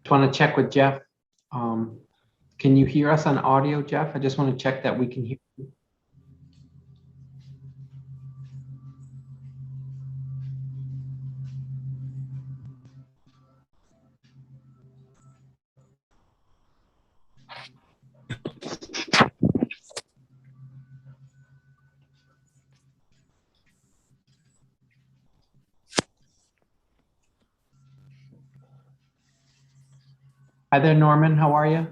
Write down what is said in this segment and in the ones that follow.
want to check with Jeff. Can you hear us on audio, Jeff? I just want to check that we can hear you. Hi there, Norman. How are you?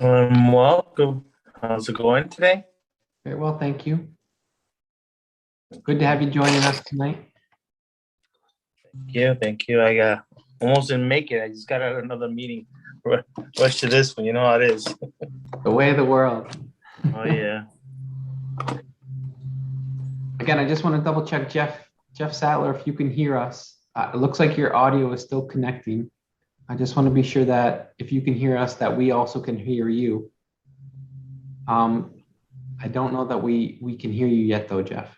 Welcome. How's it going today? Very well, thank you. Good to have you joining us tonight. Thank you. I almost didn't make it. I just got out of another meeting. Rush to this one. You know how it is. The way of the world. Oh yeah. Again, I just want to double check, Jeff Sattler, if you can hear us. It looks like your audio is still connecting. I just want to be sure that if you can hear us, that we also can hear you. I don't know that we can hear you yet though, Jeff.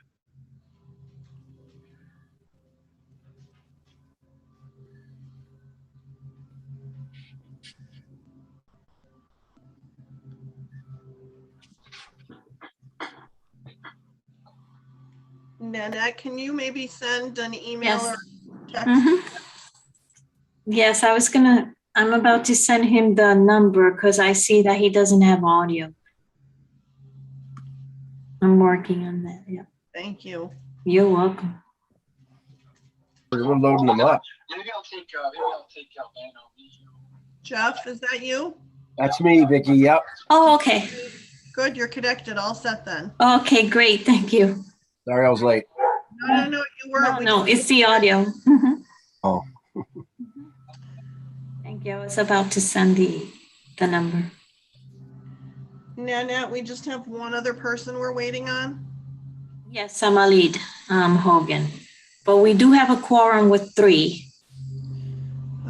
Nanette, can you maybe send an email Yes. or text? Yes, I'm about to send him the number because I see that he doesn't have audio. I'm working on that. Yeah. Thank you. You're welcome. We're loading them up. Maybe I'll take Van over you. Jeff, is that you? That's me, Vicky. Yep. Oh, okay. Good, you're connected. All set then. Okay, great. Thank you. Sorry I was late. No, you were. No, it's the audio. Mhm. Oh. Thank you. I was about to send the number. Nanette, we just have one other person we're waiting on. Yes, I'm a lead, Hogan. But we do have a quorum with 3.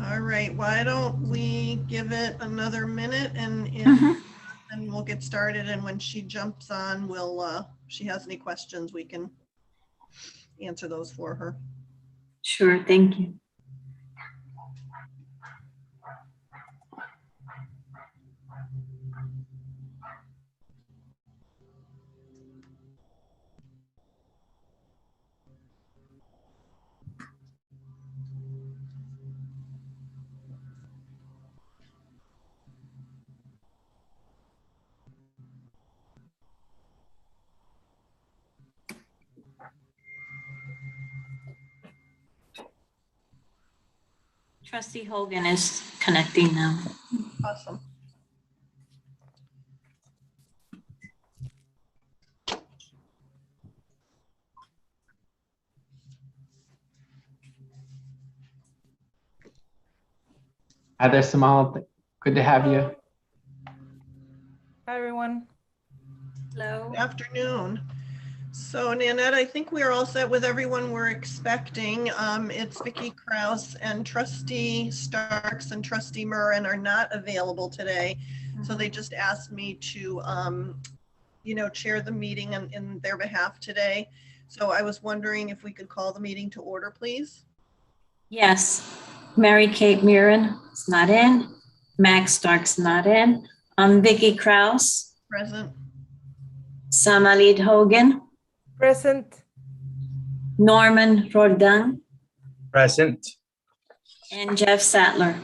All right, why don't we give it another minute and we'll get started. And when she jumps on, we'll, if she has any questions, we can answer those for her. Sure, thank you. Trustee Hogan is connecting now. Awesome. Hi there, Samal. Good to have you. Hi, everyone. Hello. Good afternoon. So Nanette, I think we're all set with everyone we're expecting. It's Vicki Krause and Trustee Starks and Trustee Murrin are not available today. So they just asked me to, chair the meeting in their behalf today. So I was wondering if we could call the meeting to order, please. Yes, Mary Kate Mirren is not in. Max Stark's not in. I'm Vicki Krause. Present. Samalid Hogan. Present. Norman Roldan. Present. And Jeff Sattler.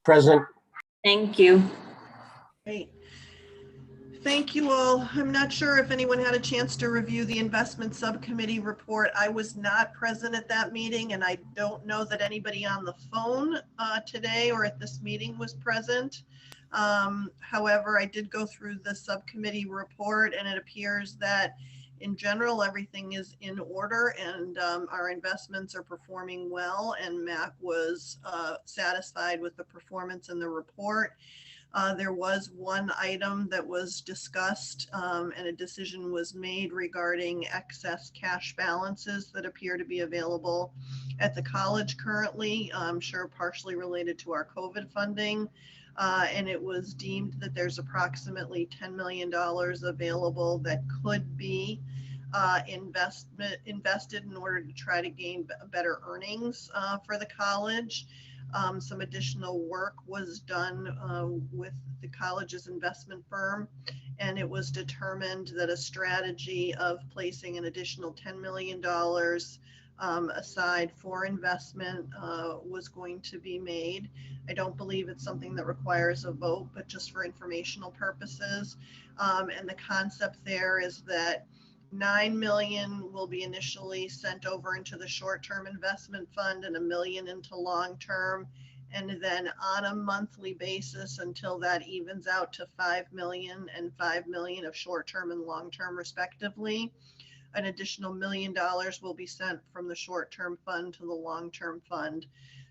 Present. Thank you. Great. Thank you all. I'm not sure if anyone had a chance to review the investment subcommittee report. I was not present at that meeting, and I don't know that anybody on the phone today or at this meeting was present. However, I did go through the subcommittee report, and it appears that in general, everything is in order and our investments are performing well, and Mac was satisfied with the performance in the report. There was one item that was discussed and a decision was made regarding excess cash balances that appear to be available at the college currently, I'm sure partially related to our COVID funding. And it was deemed that there's approximately $10 million available that could be invested in order to try to gain better earnings for the college. Some additional work was done with the college's investment firm, and it was determined that a strategy of placing an additional $10 million aside for investment was going to be made. I don't believe it's something that requires a vote, but just for informational purposes. And the concept there is that $9 million will be initially sent over into the short-term investment fund and $1 million into long-term. And then on a monthly basis until that evens out to $5 million and $5 million of short-term and long-term respectively. An additional $1 million will be sent from the short-term fund to the long-term fund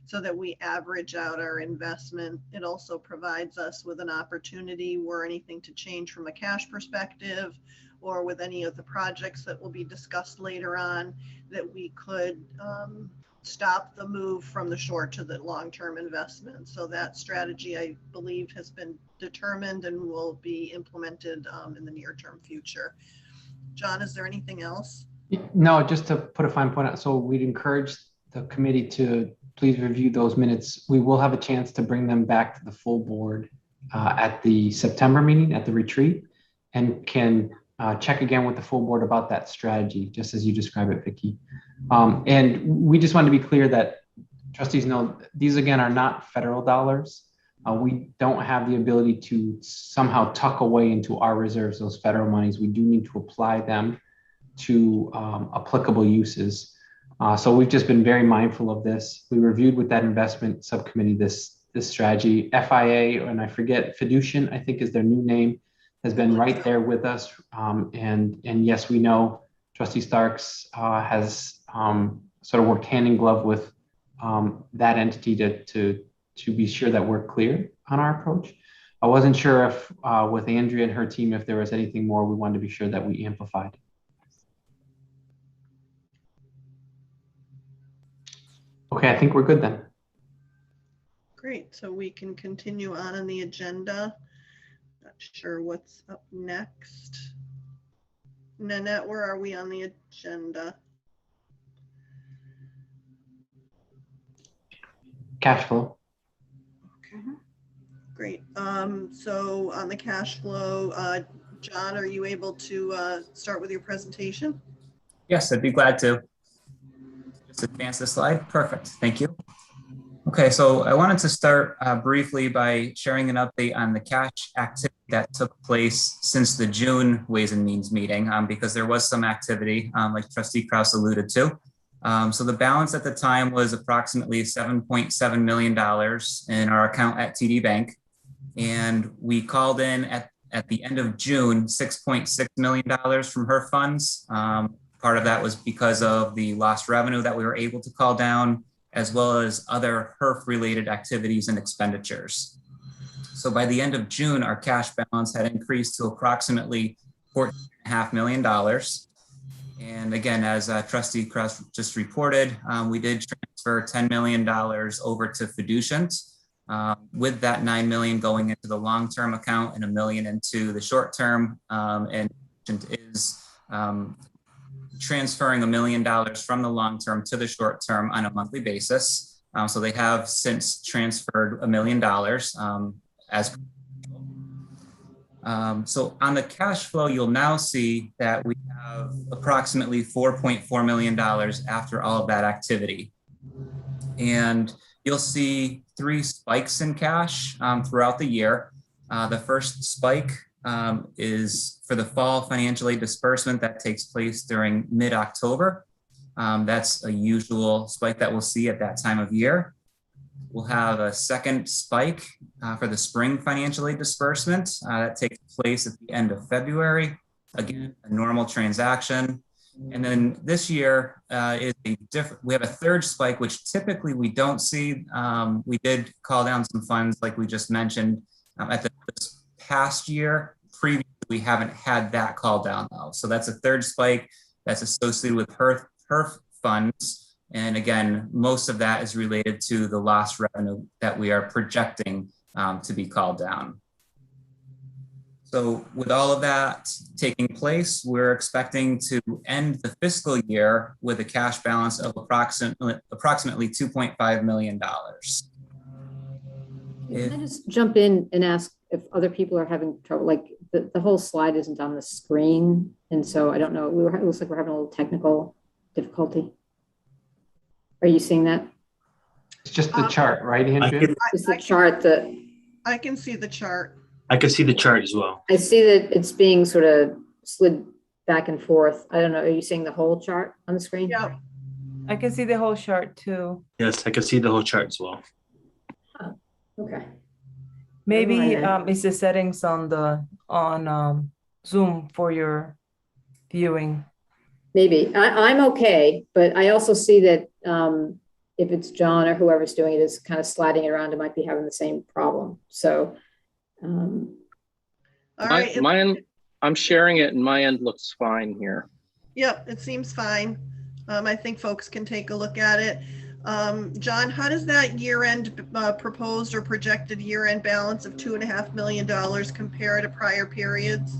so that we average out our investment. It also provides us with an opportunity were anything to change from a cash perspective or with any of the projects that will be discussed later on, that we could stop the move from the short to the long-term investment. So that strategy, I believe, has been determined and will be implemented in the near-term future. John, is there anything else? No, just to put a fine point out. So we'd encourage the committee to please review those minutes. We will have a chance to bring them back to the full board at the September meeting at the retreat, and can check again with the full board about that strategy, just as you describe it, Vicki. And we just want to be clear that trustees know these again are not federal dollars. We don't have the ability to somehow tuck away into our reserves those federal monies. We do need to apply them to applicable uses. So we've just been very mindful of this. We reviewed with that investment subcommittee this strategy. FIA, and I forget, Fiducian, I think is their new name, has been right there with us. And yes, we know Trustee Starks has sort of worked hand in glove with that entity to be sure that we're clear on our approach. I wasn't sure if with Andrea and her team, if there was anything more we wanted to be sure that we amplified. Okay, I think we're good then. Great, so we can continue on in the agenda. Not sure what's up next. Nanette, where are we on the agenda? Cash flow. Okay, great. So on the cash flow, John, are you able to start with your presentation? Yes, I'd be glad to. Just advance the slide. Perfect. Thank you. Okay, so I wanted to start briefly by sharing an update on the cash activity that took place since the June Ways and Means meeting, because there was some activity, like Trustee Krause alluded to. So the balance at the time was approximately $7.7 million in our account at TD Bank. And we called in at the end of June, $6.6 million from her funds. Part of that was because of the lost revenue that we were able to call down, as well as other HERF-related activities and expenditures. So by the end of June, our cash balance had increased to approximately $14.5 million. And again, as Trustee Krause just reported, we did transfer $10 million over to Fiducian, with that $9 million going into the long-term account and $1 million into the short-term, and is transferring $1 million from the long-term to the short-term on a monthly basis. So they have since transferred $1 million so on the cash flow, you'll now see that we have approximately $4.4 million after all of that activity. And you'll see 3 spikes in cash throughout the year. The first spike is for the fall financial aid disbursement that takes place during mid-October. That's a usual spike that we'll see at that time of year. We'll have a second spike for the spring financial aid disbursement that takes place at the end of February. Again, a normal transaction. And then this year is a different, we have a third spike, which typically we don't see. We did call down some funds like we just mentioned at this past year. Previously, we haven't had that call down though. So that's a third spike that's associated with HERF funds. And again, most of that is related to the lost revenue that we are projecting to be called down. So with all of that taking place, we're expecting to end the fiscal year with a cash balance of approximately $2.5 million. Can I just jump in and ask if other people are having trouble? Like the whole slide isn't on the screen. And so I don't know, it looks like we're having a little technical difficulty. Are you seeing that? It's just the chart, right, Andrea? Is the chart that I can see the chart. I can see the chart as well. I see that it's being sort of slid back and forth. I don't know. Are you seeing the whole chart on the screen? Yeah. I can see the whole chart too. Yes, I can see the whole chart as well. Okay. Maybe Never mind it's the settings on the Zoom for your viewing. Maybe. I'm okay, but I also see that if it's John or whoever's doing it is kind of sliding it around, it might be having the same problem. So, All right. My end, I'm sharing it and my end looks fine here. Yep, it seems fine. I think folks can take a look at it. John, how does that year-end proposed or projected year-end balance of $2.5 million compare to prior periods?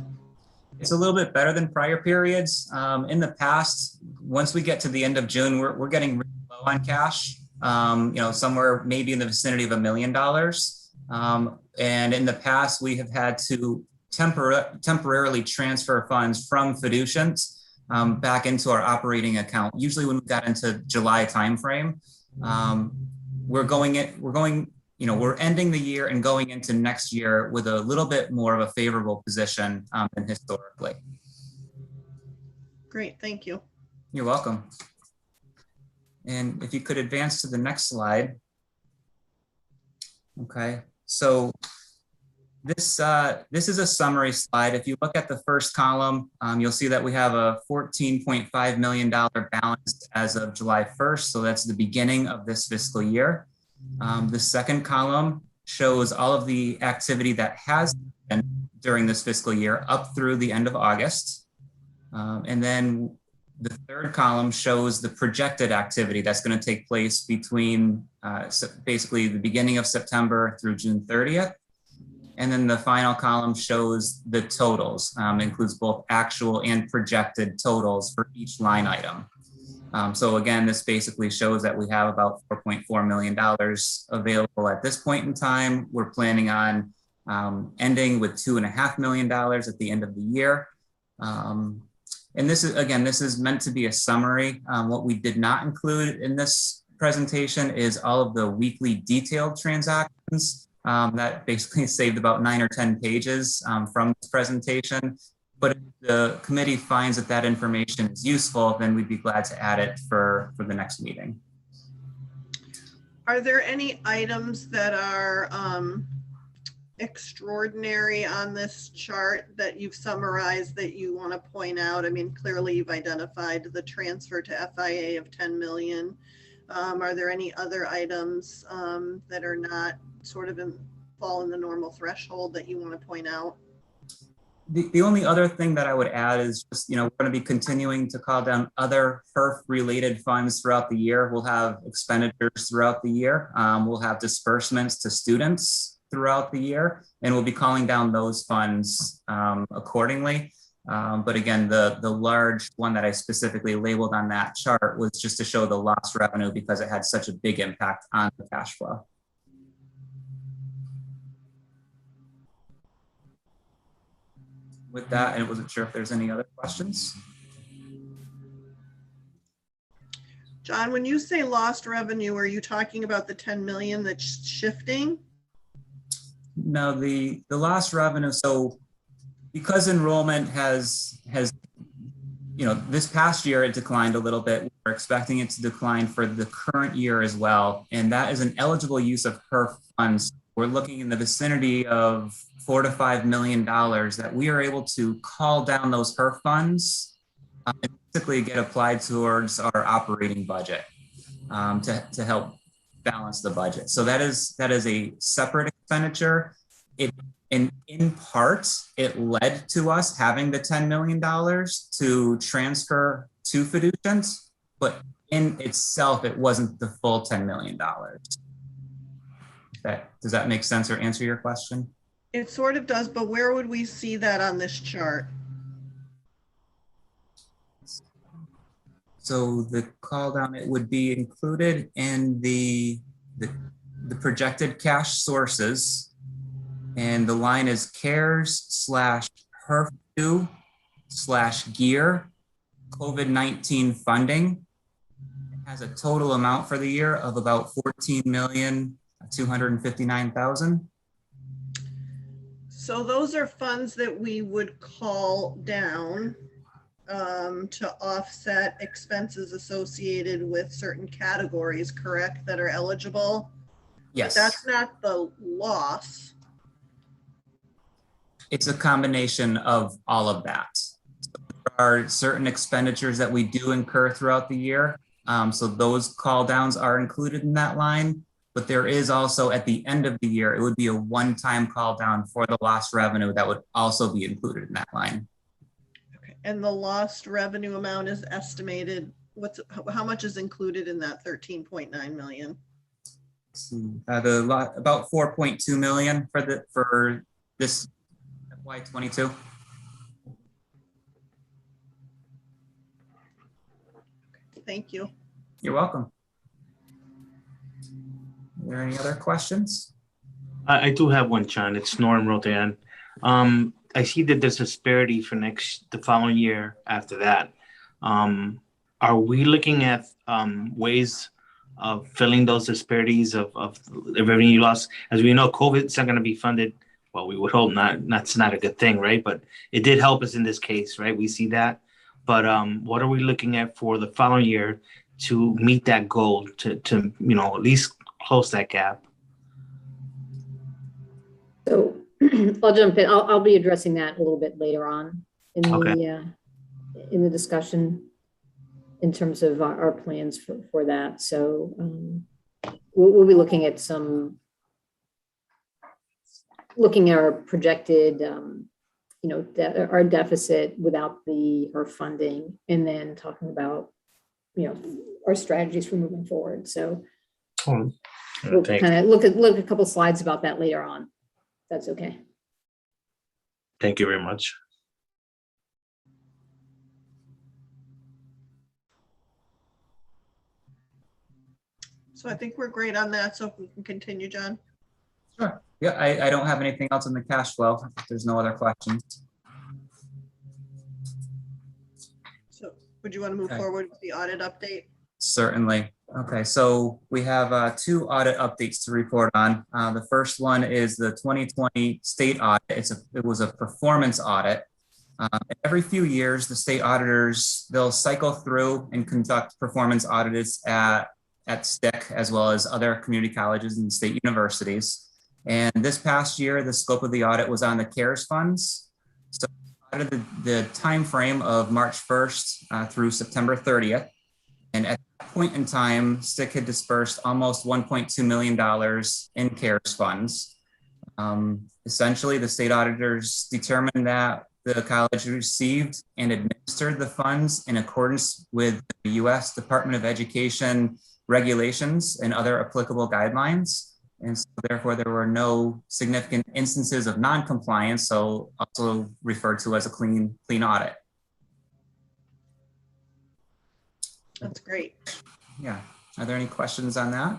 It's a little bit better than prior periods. In the past, once we get to the end of June, we're getting really low on cash, somewhere maybe in the vicinity of $1 million. And in the past, we have had to temporarily transfer funds from fiducians back into our operating account. Usually when we got into July timeframe, we're ending the year and going into next year with a little bit more of a favorable position than historically. Great, thank you. You're welcome. And if you could advance to the next slide. Okay, so this is a summary slide. If you look at the first column, you'll see that we have a $14.5 million balance as of July 1st. So that's the beginning of this fiscal year. The second column shows all of the activity that has been during this fiscal year up through the end of August. And then the third column shows the projected activity that's going to take place between basically the beginning of September through June 30th. And then the final column shows the totals, includes both actual and projected totals for each line item. So again, this basically shows that we have about $4.4 million available at this point in time. We're planning on ending with $2.5 million at the end of the year. And this is meant to be a summary. What we did not include in this presentation is all of the weekly detailed transactions that basically saved about 9 or 10 pages from this presentation. But if the committee finds that that information is useful, then we'd be glad to add it for the next meeting. Are there any items that are extraordinary on this chart that you've summarized that you want to point out? I mean, clearly you've identified the transfer to FIA of 10 million. Are there any other items that are not sort of fall in the normal threshold that you want to point out? The only other thing that I would add is just, we're going to be continuing to call down other HERF related funds throughout the year. We'll have expenditures throughout the year. We'll have disbursements to students throughout the year, and we'll be calling down those funds accordingly. But again, the large one that I specifically labeled on that chart was just to show the lost revenue because it had such a big impact on the cash flow. With that, I wasn't sure if there's any other questions. John, when you say lost revenue, are you talking about the 10 million that's shifting? No, the lost revenue. So because enrollment has this past year it declined a little bit. We're expecting it to decline for the current year as well. And that is an eligible use of HERF funds. We're looking in the vicinity of $4 to $5 million that we are able to call down those HERF funds and basically get applied towards our operating budget to help balance the budget. So that is a separate expenditure. In part, it led to us having the $10 million to transfer to fiducians, but in itself, it wasn't the full $10 million. Does that make sense or answer your question? It sort of does, but where would we see that on this chart? So the call down, it would be included in the projected cash sources. And the line is CARES/HERF2/gear COVID-19 funding. It has a total amount for the year of about $14,259,000. So those are funds that we would call down to offset expenses associated with certain categories, correct, that are eligible? Yes. That's not the loss. It's a combination of all of that. So there are certain expenditures that we do incur throughout the year. So those call downs are included in that line, but there is also at the end of the year, it would be a one-time call down for the lost revenue that would also be included in that line. Okay. And the lost revenue amount is estimated. How much is included in that 13.9 million? About 4.2 million for this FY22. Thank you. You're welcome. Are there any other questions? I do have one, John. It's Norm Rodan. I see that there's a disparity for the following year after that. Are we looking at ways of filling those disparities of the revenue loss? As we know, COVID's not going to be funded. Well, we would hope not. That's not a good thing, right? But it did help us in this case, right? We see that. But what are we looking at for the following year to meet that goal, to at least close that gap? So I'll jump in. I'll be addressing that a little bit later on in the discussion in terms of our plans for that. So we'll be looking at our projected, our deficit without our funding, and then talking about, our strategies for moving forward. So we'll kind of look at a couple slides about that later on. That's okay. Thank you very much. So I think we're great on that. So if we can continue, John. Sure. Yeah, I don't have anything else in the cash flow. If there's no other questions. So would you want to move forward with the audit update? Certainly. Okay, so we have 2 audit updates to report on. The first one is the 2020 state audit. It was a performance audit. Every few years, the state auditors, they'll cycle through and conduct performance audits at STIC, as well as other community colleges and state universities. And this past year, the scope of the audit was on the CARES funds. So audited the time frame of March 1st through September 30th. And at that point in time, STIC had dispersed almost $1.2 million in CARES funds. Essentially, the state auditors determined that the college received and administered the funds in accordance with the U.S. Department of Education regulations and other applicable guidelines. And so therefore, there were no significant instances of non-compliance, so also referred to as a clean audit. That's great. Yeah. Are there any questions on that?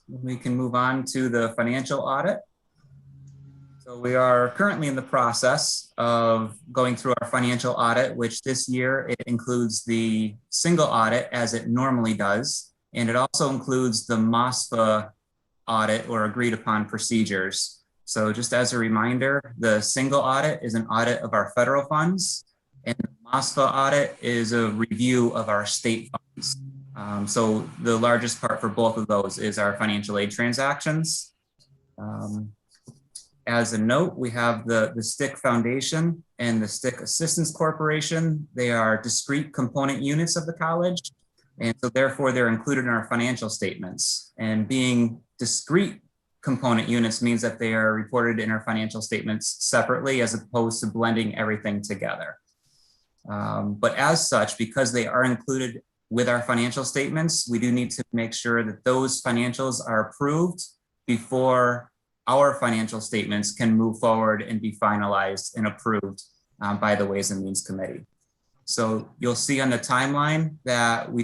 We can move on to the financial audit. So we are currently in the process of going through our financial audit, which this year it includes the single audit as it normally does. And it also includes the MOSFA audit or agreed upon procedures. So just as a reminder, the single audit is an audit of our federal funds, and the MOSFA audit is a review of our state funds. So the largest part for both of those is our financial aid transactions. As a note, we have the STIC Foundation and the STIC Assistance Corporation. They are discrete component units of the college. And so therefore they're included in our financial statements. And being discrete component units means that they are reported in our financial statements separately as opposed to blending everything together. But as such, because they are included with our financial statements, we do need to make sure that those financials are approved before our financial statements can move forward and be finalized and approved by the Ways and Means Committee. So you'll see on the timeline that we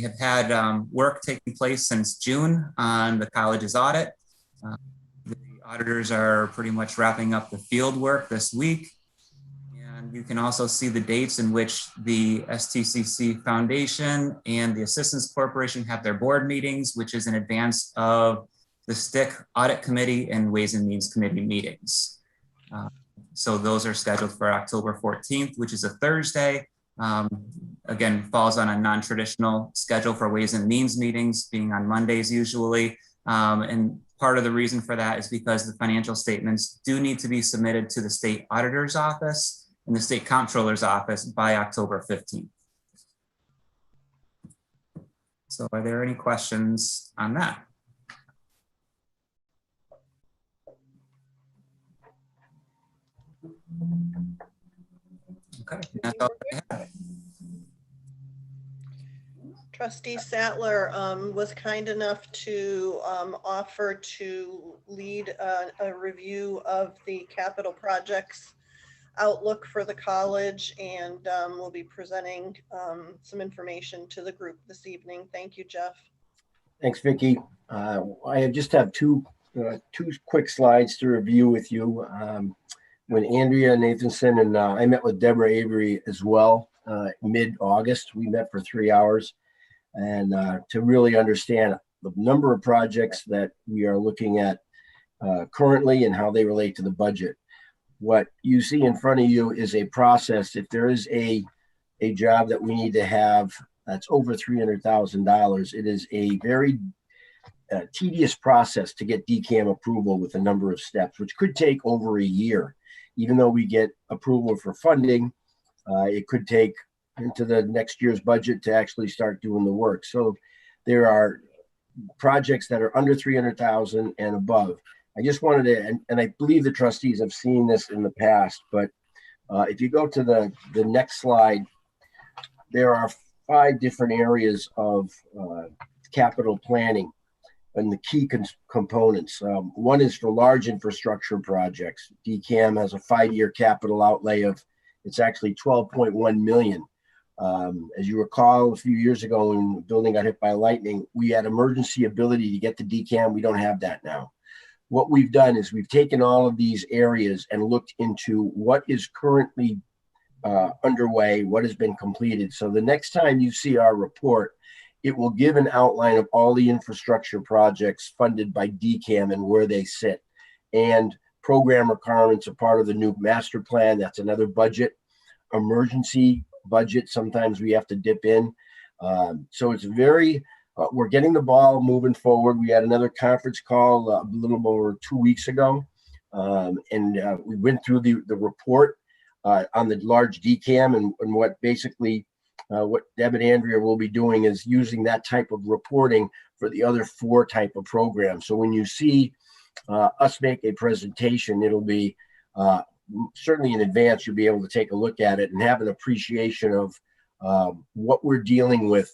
have had work taking place since June on the college's audit. The auditors are pretty much wrapping up the field work this week. And you can also see the dates in which the STCC Foundation and the Assistance Corporation have their board meetings, which is in advance of the State Audit Committee and Ways and Means Committee meetings. So those are scheduled for October 14th, which is a Thursday. Again, falls on a non-traditional schedule for Ways and Means meetings, being on Mondays usually. And part of the reason for that is because the financial statements do need to be submitted to the State Auditor's Office and the State Comptroller's Office by October 15th. So are there any questions on that? Okay, that's all I have. Trustee Sattler was kind enough to offer to lead a review of the capital projects outlook for the college, and we'll be presenting some information to the group this evening. Thank you, Jeff. Thanks, Vicki. I just have two quick slides to review with you. When Andrea Nathanson and I met with Deborah Avery as well, mid-August, we met for 3 hours, and to really understand the number of projects that we are looking at currently and how they relate to the budget. What you see in front of you is a process. If there is a job that we need to have that's over $300,000, it is a very tedious process to get DCAM approval with a number of steps, which could take over a year. Even though we get approval for funding, it could take into the next year's budget to actually start doing the work. So there are projects that are under 300,000 and above. I just wanted to, and I believe the trustees have seen this in the past, but if you go to the next slide, there are 5 different areas of capital planning and the key components. One is for large infrastructure projects. DCAM has a 5-year capital outlay of, it's actually 12.1 million. As you recall, a few years ago when the building got hit by lightning, we had emergency ability to get to DCAM. We don't have that now. What we've done is we've taken all of these areas and looked into what is currently underway, what has been completed. So the next time you see our report, it will give an outline of all the infrastructure projects funded by DCAM and where they sit. And program requirements are part of the new master plan. That's another budget. Emergency budget, sometimes we have to dip in. So it's very, we're getting the ball moving forward. We had another conference call a little over 2 weeks ago. And we went through the report on the large DCAM and what basically what Deb and Andrea will be doing is using that type of reporting for the other 4 type of programs. So when you see us make a presentation, it'll be certainly in advance, you'll be able to take a look at it and have an appreciation of what we're dealing with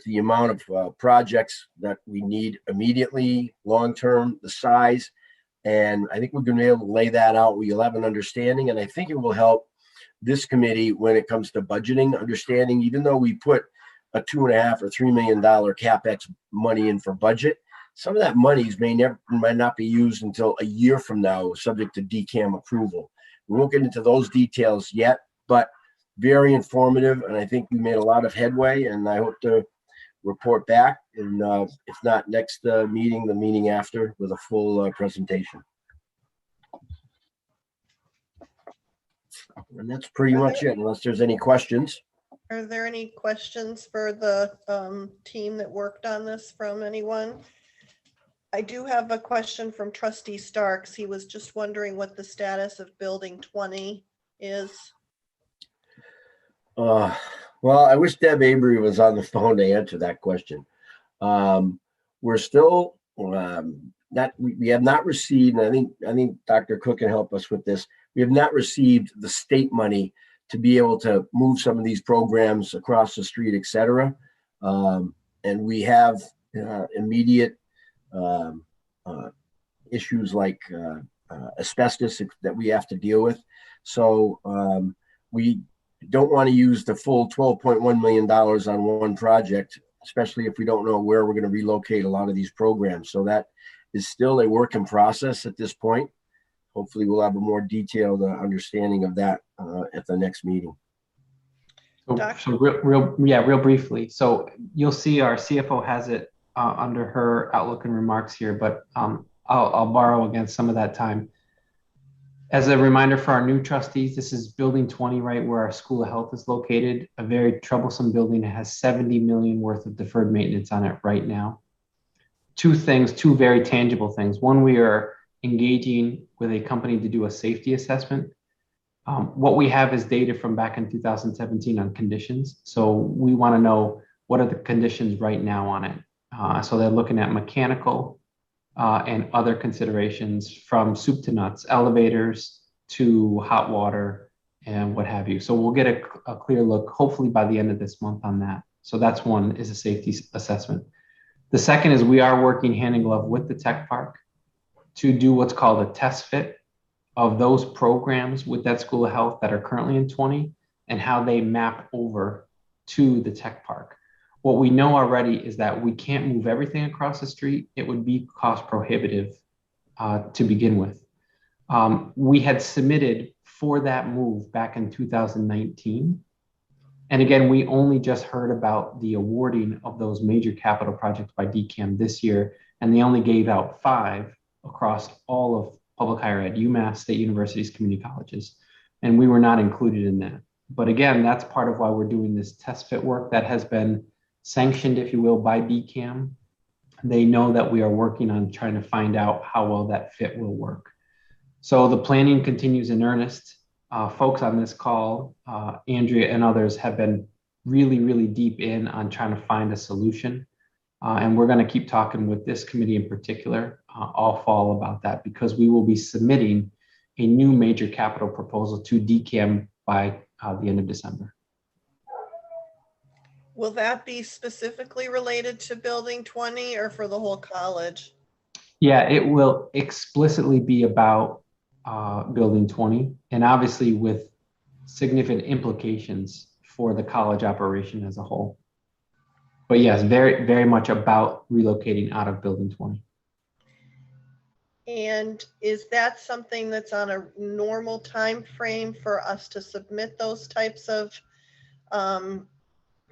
the amount of projects that we need immediately, long-term, the size. And I think we're going to be able to lay that out where you'll have an understanding. And I think it will help this committee when it comes to budgeting, understanding, even though we put a $2.5 or $3 million CapEx money in for budget, some of that money might not be used until a year from now, subject to DCAM approval. We won't get into those details yet, but very informative. And I think we made a lot of headway, and I hope to report back. And if not next meeting, the meeting after, with a full presentation. And that's pretty much it, unless there's any questions. Are there any questions for the team that worked on this from anyone? I do have a question from Trustee Starks. He was just wondering what the status of Building 20 is. Well, I wish Deb Avery was on the phone to answer that question. We're still we have not received, and I think Dr. Cook can help us with this. We have not received the state money to be able to move some of these programs across the street, et cetera. And we have immediate issues like asbestos that we have to deal with. So we don't want to use the full $12.1 million on one project, especially if we don't know where we're going to relocate a lot of these programs. So that is still a work in process at this point. Hopefully we'll have a more detailed understanding of that at the next meeting. So real briefly. So you'll see our CFO has it under her outlook and remarks here, but I'll borrow again some of that time. As a reminder for our new trustees, this is building 20, right, where our School of Health is located, a very troublesome building that has 70 million worth of deferred maintenance on it right now. Two very tangible things. One, we are engaging with a company to do a safety assessment. What we have is data from back in 2017 on conditions. So we want to know what are the conditions right now on it. So they're looking at mechanical and other considerations from soup to nuts, elevators to hot water and what have you. So we'll get a clear look, hopefully by the end of this month on that. So that's one, is a safety assessment. The second is we are working hand in glove with the tech park to do what's called a test fit of those programs with that School of Health that are currently in 20 and how they map over to the tech park. What we know already is that we can't move everything across the street. It would be cost prohibitive to begin with. We had submitted for that move back in 2019. And again, we only just heard about the awarding of those major capital projects by DCAM this year, and they only gave out 5 across all of public higher ed, UMass, state universities, community colleges, and we were not included in that. But again, that's part of why we're doing this test fit work that has been sanctioned, if you will, by DCAM. They know that we are working on trying to find out how well that fit will work. So the planning continues in earnest. Folks on this call, Andrea and others, have been really, really deep in on trying to find a solution. And we're going to keep talking with this committee in particular all fall about that, because we will be submitting a new major capital proposal to DCAM by the end of December. Will that be specifically related to Building 20 or for the whole college? Yeah, it will explicitly be about Building 20, and obviously with significant implications for the college operation as a whole. But yes, very, very much about relocating out of Building 20. And is that something that's on a normal time frame for us to submit those types of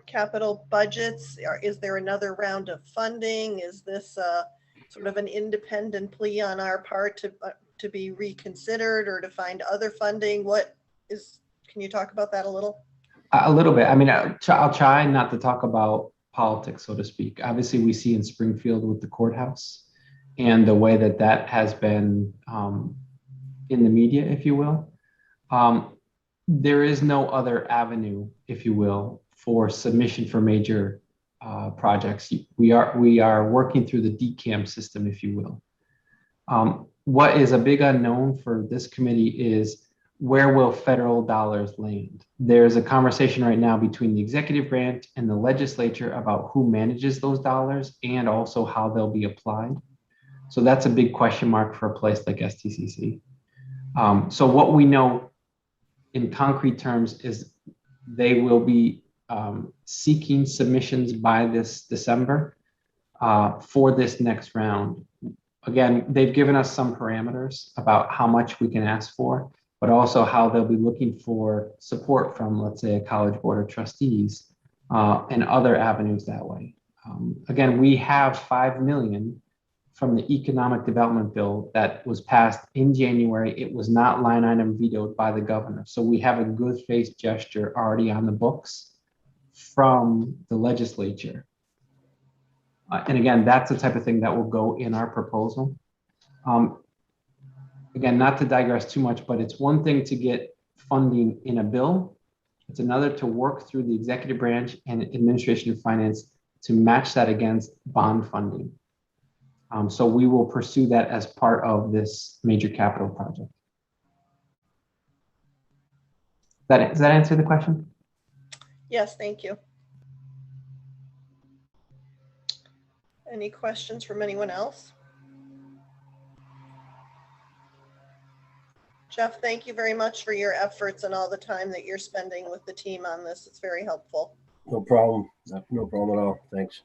capital budgets? Or is there another round of funding? Is this sort of an independent plea on our part to be reconsidered or to find other funding? Can you talk about that a little? A little bit. I mean, I'll try not to talk about politics, so to speak. Obviously, we see in Springfield with the courthouse and the way that that has been in the media, if you will. There is no other avenue, if you will, for submission for major projects. We are working through the DCAM system, if you will. What is a big unknown for this committee is where will federal dollars land? There's a conversation right now between the executive branch and the legislature about who manages those dollars and also how they'll be applied. So that's a big question mark for a place like STCC. So what we know in concrete terms is they will be seeking submissions by this December for this next round. Again, they've given us some parameters about how much we can ask for, but also how they'll be looking for support from, let's say, a college board of trustees and other avenues that way. Again, we have $5 million from the economic development bill that was passed in January. It was not line item vetoed by the governor. So we have a good faith gesture already on the books from the legislature. And again, that's the type of thing that will go in our proposal. Again, not to digress too much, but it's one thing to get funding in a bill. It's another to work through the executive branch and administration of finance to match that against bond funding. So we will pursue that as part of this major capital project. Does that answer the question? Yes, thank you. Any questions from anyone else? Jeff, thank you very much for your efforts and all the time that you're spending with the team on this. It's very helpful. No problem. No problem at all. Thanks.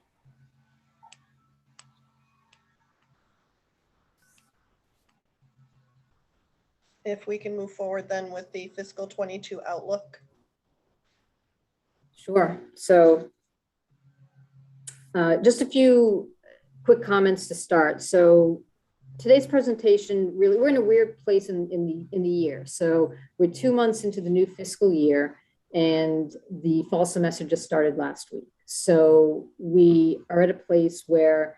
If we can move forward then with the fiscal 22 outlook. Sure. So just a few quick comments to start. So today's presentation, really, we're in a weird place in the year. So we're 2 months into the new fiscal year, and the fall semester just started last week. So we are at a place where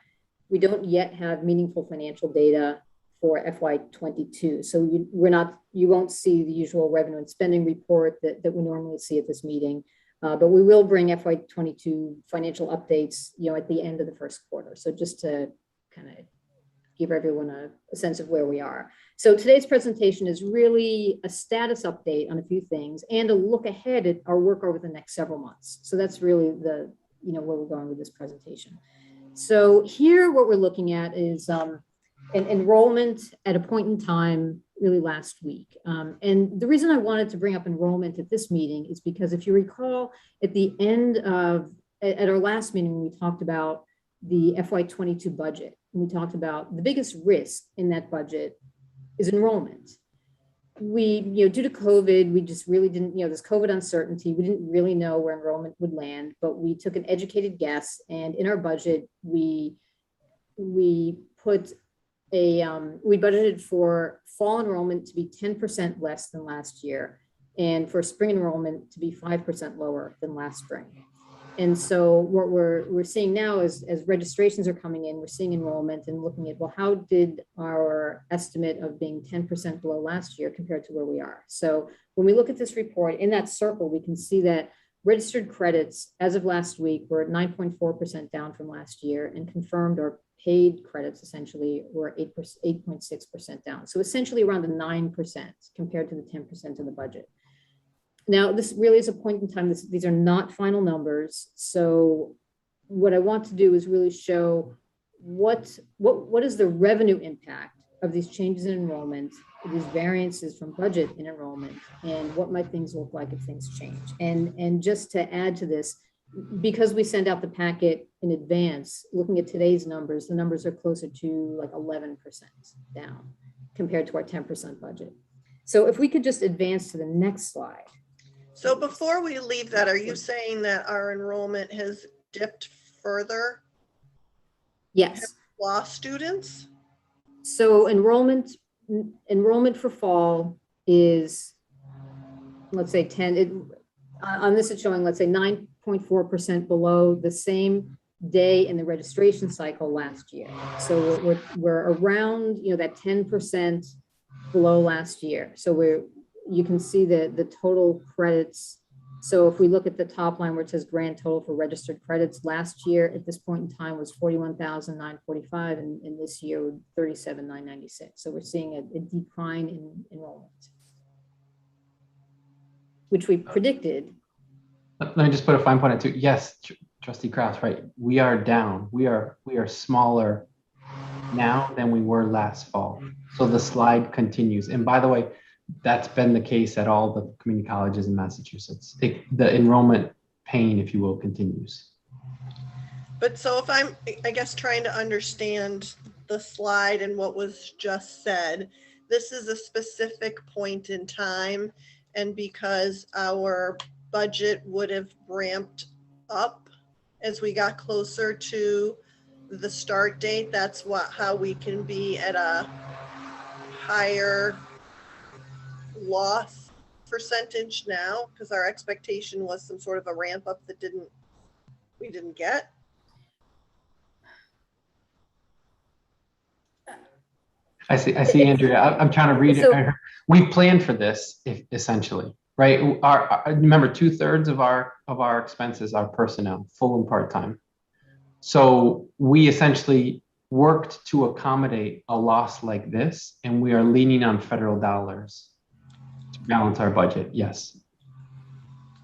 we don't yet have meaningful financial data for FY22. So you won't see the usual revenue and spending report that we normally see at this meeting. But we will bring FY22 financial updates, at the end of the first quarter. So just to kind of give everyone a sense of where we are. So today's presentation is really a status update on a few things and a look ahead at our work over the next several months. So that's really where we're going with this presentation. So here, what we're looking at is an enrollment at a point in time, really last week. And the reason I wanted to bring up enrollment at this meeting is because if you recall, at our last meeting, when we talked about the FY22 budget, and we talked about the biggest risk in that budget is enrollment. We, due to COVID, we just really didn't, this COVID uncertainty, we didn't really know where enrollment would land, but we took an educated guess, and in our budget, we budgeted for fall enrollment to be 10% less than last year, and for spring enrollment to be 5% lower than last spring. And so what we're seeing now is, as registrations are coming in, we're seeing enrollment and looking at, well, how did our estimate of being 10% below last year compared to where we are? So when we look at this report, in that circle, we can see that registered credits as of last week were at 9.4% down from last year, and confirmed or paid credits essentially were 8.6% down. So essentially around the 9% compared to the 10% of the budget. Now, this really is a point in time. These are not final numbers. So what I want to do is really show what is the revenue impact of these changes in enrollment, these variances from budget in enrollment, and what might things look like if things change. And just to add to this, because we send out the packet in advance, looking at today's numbers, the numbers are closer to like 11% down compared to our 10% budget. So if we could just advance to the next slide. So before we leave that, are you saying that our enrollment has dipped further? Yes. Have lost students? So enrollment for fall is, let's say 10, on this it's showing, let's say 9.4% below the same day in the registration cycle last year. So we're around, that 10% below last year. So you can see the total credits. So if we look at the top line where it says grand total for registered credits, last year at this point in time was 41,945, and this year 37,996. So we're seeing a decline in enrollment, which we predicted. Let me just put a fine point on it too. Yes, Trustee Krause, right? We are down. We are smaller now than we were last fall. So the slide continues. And by the way, that's been the case at all the community colleges in Massachusetts. The enrollment pain, if you will, continues. But so if I'm, I guess, trying to understand the slide and what was just said, this is a specific point in time, and because our budget would have ramped up as we got closer to the start date, that's how we can be at a higher loss percentage now, because our expectation was some sort of a ramp up that we didn't get. I see, Andrea. I'm trying to read it. We planned for this, essentially, right? Remember, 2/3 of our expenses are personnel, full and part-time. So we essentially worked to accommodate a loss like this, and we are leaning on federal dollars to balance our budget. Yes.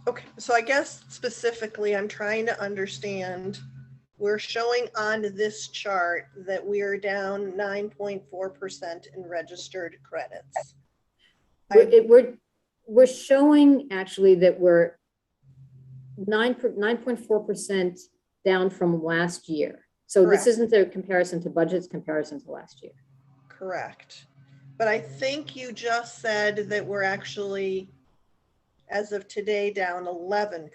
Okay, so I guess specifically, I'm trying to understand. We're showing on this chart that we are down 9.4% in registered credits. We're showing actually that we're 9.4% down from last year. So Correct. this isn't a comparison to budgets, comparison to last year. Correct. But I think you just said that we're actually, as of today, down 11%.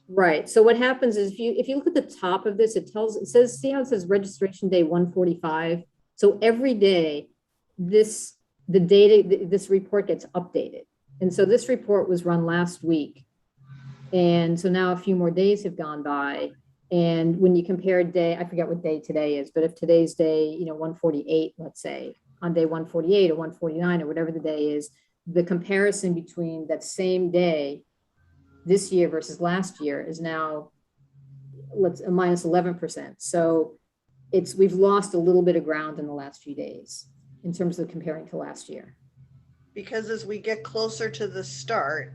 Right. So what happens is if you look at the top of this, it says, see how it says registration day 145. So every day this report gets updated. And so this report was run last week. And so now a few more days have gone by. And when you compare day, I forget what day today is, but if today's day, 148, let's say, on day 148 or 149 or whatever the day is, the comparison between that same day this year versus last year is now a minus 11%. So we've lost a little bit of ground in the last few days in terms of comparing to last year. Because as we get closer to the start,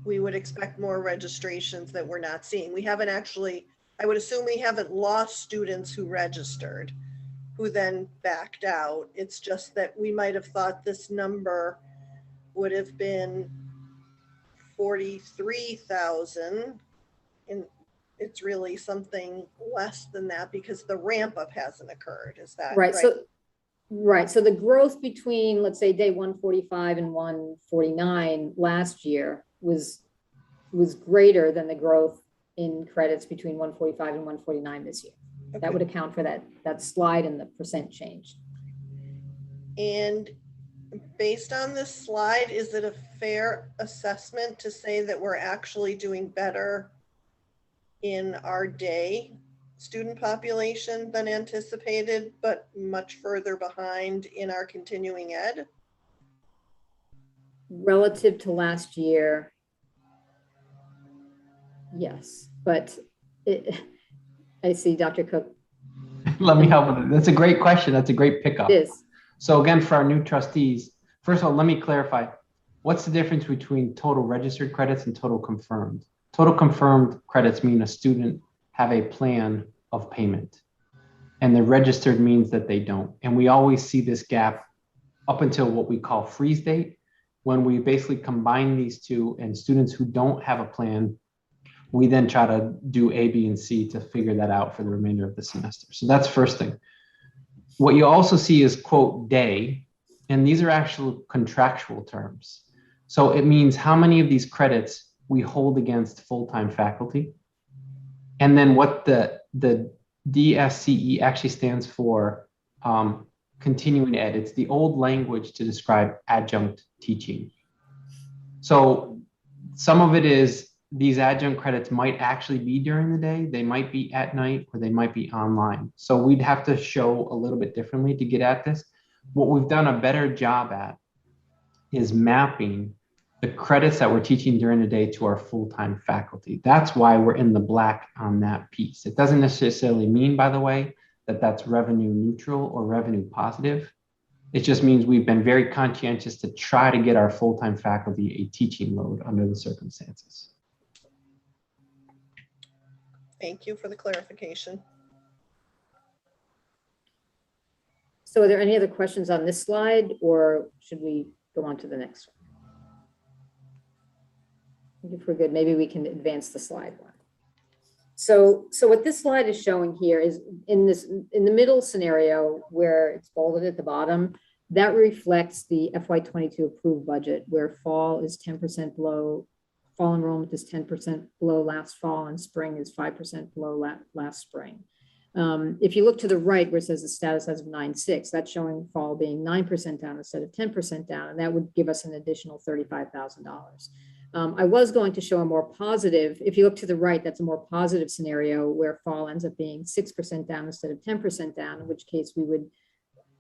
we would expect more registrations that we're not seeing. We haven't actually, I would assume we haven't lost students who registered, who then backed out. It's just that we might have thought this number would have been 43,000, and it's really something less than that because the ramp up hasn't occurred. Is that right? Right. So the growth between, let's say, day 145 and 149 last year was greater than the growth in credits between 145 and 149 this year. Okay. That would account for that slide in the percent change. And based on this slide, is it a fair assessment to say that we're actually doing better in our day student population than anticipated, but much further behind in our continuing ed? Relative to last year, yes, but I see Dr. Cook. Let me help with it. That's a great question. That's a great pickup. It is. So again, for our new trustees, first of all, let me clarify. What's the difference between total registered credits and total confirmed? Total confirmed credits mean a student have a plan of payment, and the registered means that they don't. And we always see this gap up until what we call freeze date, when we basically combine these two, and students who don't have a plan, we then try to do A, B, and C to figure that out for the remainder of the semester. So that's first thing. What you also see is quote day, and these are actual contractual terms. So it means how many of these credits we hold against full-time faculty. And then what the DSCE actually stands for, continuing ed. It's the old language to describe adjunct teaching. So some of it is these adjunct credits might actually be during the day, they might be at night, or they might be online. So we'd have to show a little bit differently to get at this. What we've done a better job at is mapping the credits that we're teaching during the day to our full-time faculty. That's why we're in the black on that piece. It doesn't necessarily mean, by the way, that that's revenue neutral or revenue positive. It just means we've been very conscientious to try to get our full-time faculty a teaching load under the circumstances. Thank you for the clarification. So are there any other questions on this slide, or should we go on to the next one? If we're good, maybe we can advance the slide one. So what this slide is showing here is in the middle scenario where it's bolded at the bottom, that reflects the FY22 approved budget, where fall is 10% below, fall enrollment is 10% below last fall, and spring is 5% below last spring. If you look to the right where it says the status as of 9/6, that's showing fall being 9% down instead of 10% down, and that would give us an additional $35,000. I was going to show a more positive, if you look to the right, that's a more positive scenario where fall ends up being 6% down instead of 10% down, in which case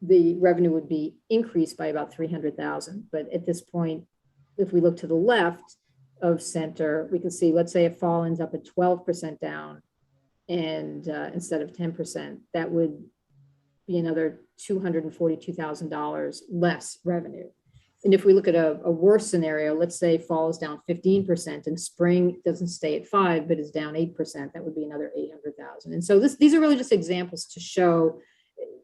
the revenue would be increased by about 300,000. But at this point, if we look to the left of center, we can see, let's say if fall ends up at 12% down and instead of 10%, that would be another $242,000 less revenue. And if we look at a worse scenario, let's say fall is down 15% and spring doesn't stay at 5, but is down 8%, that would be another 800,000. And so these are really just examples to show,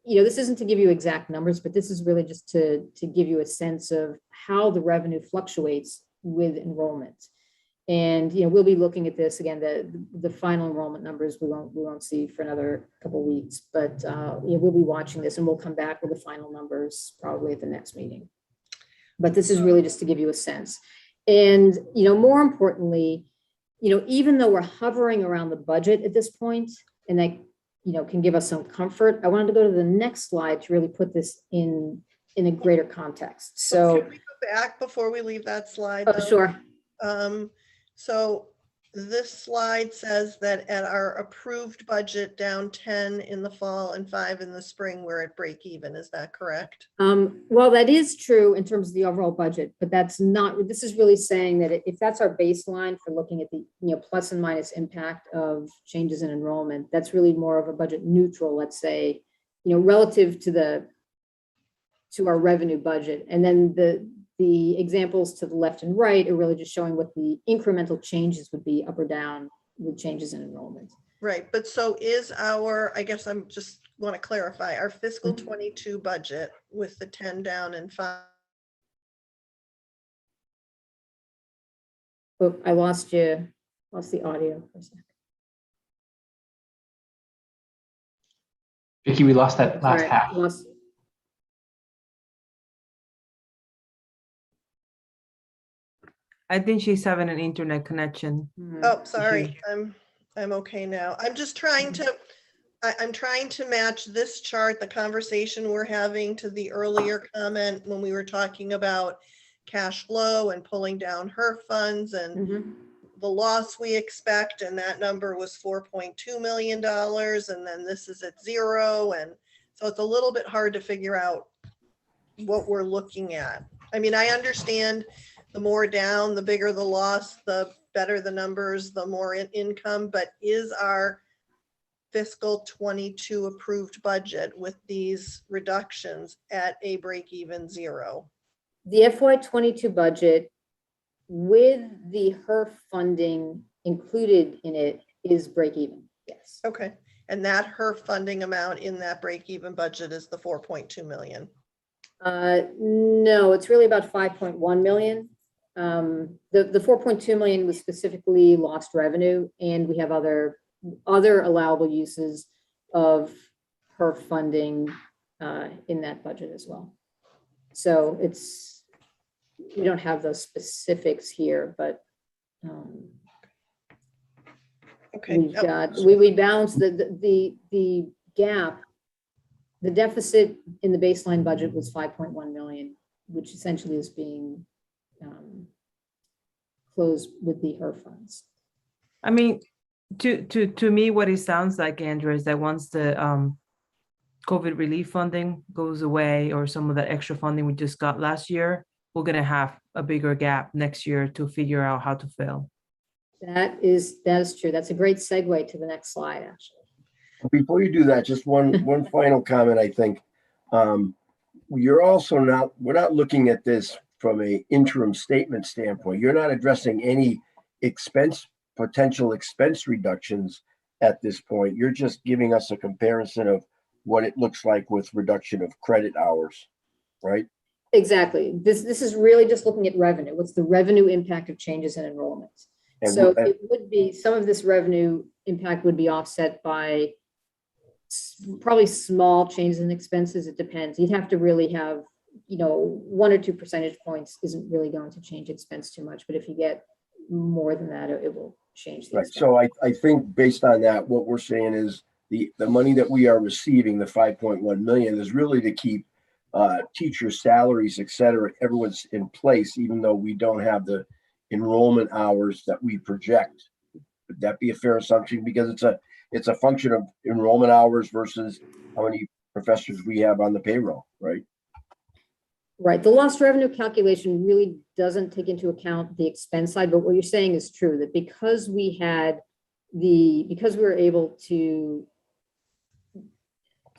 this isn't to give you exact numbers, but this is really just to give you a sense of how the revenue fluctuates with enrollment. And, we'll be looking at this again, the final enrollment numbers we won't see for another couple of weeks, but we'll be watching this and we'll come back with the final numbers probably at the next meeting. But this is really just to give you a sense. And, more importantly, even though we're hovering around the budget at this point, and that, can give us some comfort, I wanted to go to the next slide to really put this in a greater context. So Can we go back before we leave that slide? oh, sure. So this slide says that at our approved budget, down 10 in the fall and 5 in the spring, we're at break even. Is that correct? Well, that is true in terms of the overall budget, but that's not, this is really saying that if that's our baseline for looking at the, plus and minus impact of changes in enrollment, that's really more of a budget neutral, let's say, relative to our revenue budget. And then the examples to the left and right are really just showing what the incremental changes would be up or down with changes in enrollment. Right, but so is I guess I'm just want to clarify, our fiscal 22 budget with the 10 down and 5. Oh, I lost the audio for a second. Vicky, we lost that last Sorry, half. I think she's having an internet connection. Oh, sorry. I'm okay now. I'm just trying to, I'm trying to match this chart, the conversation we're having, to the earlier comment when we were talking about cash flow and pulling down HERF funds and the loss we expect. And that number was $4.2 million. And then this is at 0. And so it's a little bit hard to figure out what we're looking at. I mean, I understand the more down, the bigger the loss, the better the numbers, the more income, but is our fiscal 22 approved budget with these reductions at a break-even 0? The FY22 budget with the HERF funding included in it is break-even, yes. Okay, and that HERF funding amount in that break-even budget is the 4.2 million? No, it's really about 5.1 million. The 4.2 million was specifically lost revenue, and we have other allowable uses of HERF funding in that budget as well. So we don't have those specifics here, but okay, we balanced the gap. The deficit in the baseline budget was 5.1 million, which essentially is being closed with the HERF funds. I mean, to me, what it sounds like, Andrew, is that once the COVID relief funding goes away, or some of that extra funding we just got last year, we're going to have a bigger gap next year to figure out how to fill. That is true. That's a great segue to the next slide, actually. Before you do that, just one final comment, I think. We're not looking at this from a interim statement standpoint. You're not addressing any potential expense reductions at this point. You're just giving us a comparison of what it looks like with reduction of credit hours, right? Exactly. This is really just looking at revenue. What's the revenue impact of changes in enrollment? So it would be, some of this revenue impact would be offset by probably small changes in expenses. It depends. You'd have to really have, 1 or 2 percentage points isn't really going to change expense too much. But if you get more than that, it will change the expense. So I think based on that, what we're saying is the money that we are receiving, the 5.1 million, is really to keep teacher salaries, et cetera, everyone's in place, even though we don't have the enrollment hours that we project. Would that be a fair assumption? Because it's a function of enrollment hours versus how many professors we have on the payroll, right? Right. The lost revenue calculation really doesn't take into account the expense side, but what you're saying is true, that because we were able to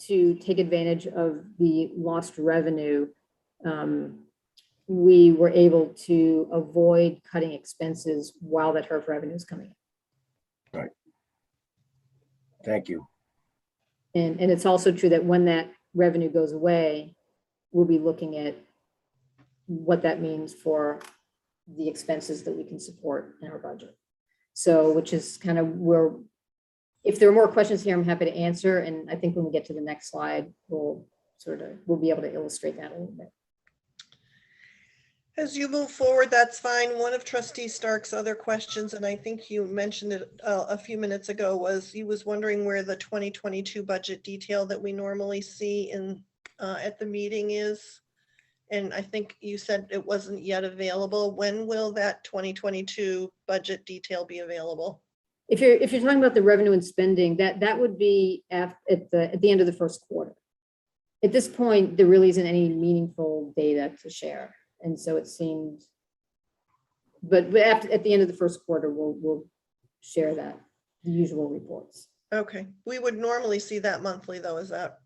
take advantage of the lost revenue, we were able to avoid cutting expenses while that HERF revenue is coming in. Right. Thank you. And it's also true that when that revenue goes away, we'll be looking at what that means for the expenses that we can support in our budget. So, which is kind of where, if there are more questions here, I'm happy to answer. And I think when we get to the next slide, we'll be able to illustrate that a little bit. As you move forward, that's fine. One of Trustee Stark's other questions, and I think you mentioned it a few minutes ago, was he was wondering where the 2022 budget detail that we normally see in at the meeting is. And I think you said it wasn't yet available. When will that 2022 budget detail be available? If you're talking about the revenue and spending, that would be at the end of the first quarter. At this point, there really isn't any meaningful data to share. And so it seemed, but at the end of the first quarter, we'll share that, the usual reports. Okay, we would normally see that monthly though, is that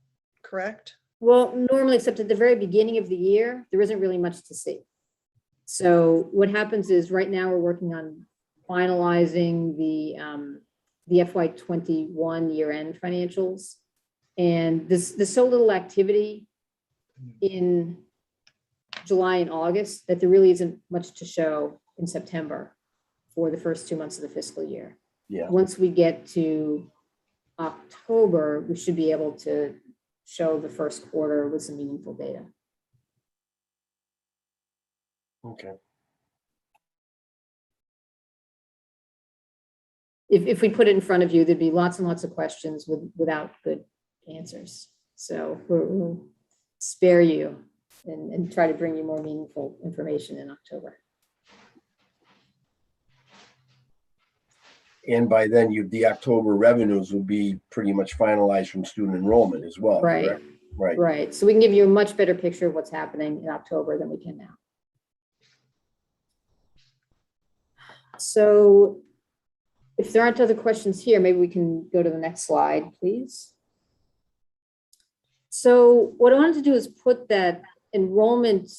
correct? Well, normally, except at the very beginning of the year, there isn't really much to see. So what happens is right now we're working on finalizing the FY21 year-end financials. And there's so little activity in July and August that there really isn't much to show in September for the first 2 months of the fiscal year. Yeah. Once we get to October, we should be able to show the first quarter with some meaningful data. Okay. If we put it in front of you, there'd be lots and lots of questions without good answers. So we'll spare you and try to bring you more meaningful information in October. And by then, the October revenues will be pretty much finalized from student enrollment as well. Right. Correct? Right. Right. So we can give you a much better picture of what's happening in October than we can now. So if there aren't other questions here, maybe we can go to the next slide, please. So what I wanted to do is put that enrollment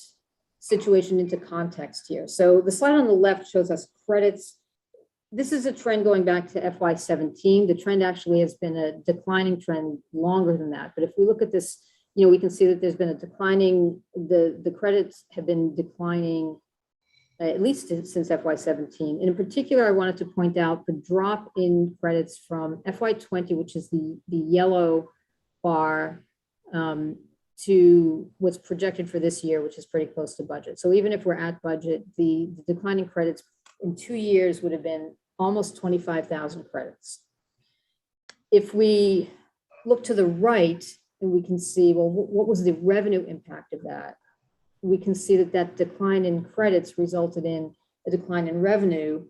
situation into context here. So the slide on the left shows us credits. This is a trend going back to FY17. The trend actually has been a declining trend longer than that. But if we look at this, we can see that there's been a declining, the credits have been declining at least since FY17. And in particular, I wanted to point out the drop in credits from FY20, which is the yellow bar, to what's projected for this year, which is pretty close to budget. So even if we're at budget, the declining credits in 2 years would have been almost 25,000 credits. If we look to the right, and we can see, well, what was the revenue impact of that? We can see that decline in credits resulted in a decline in revenue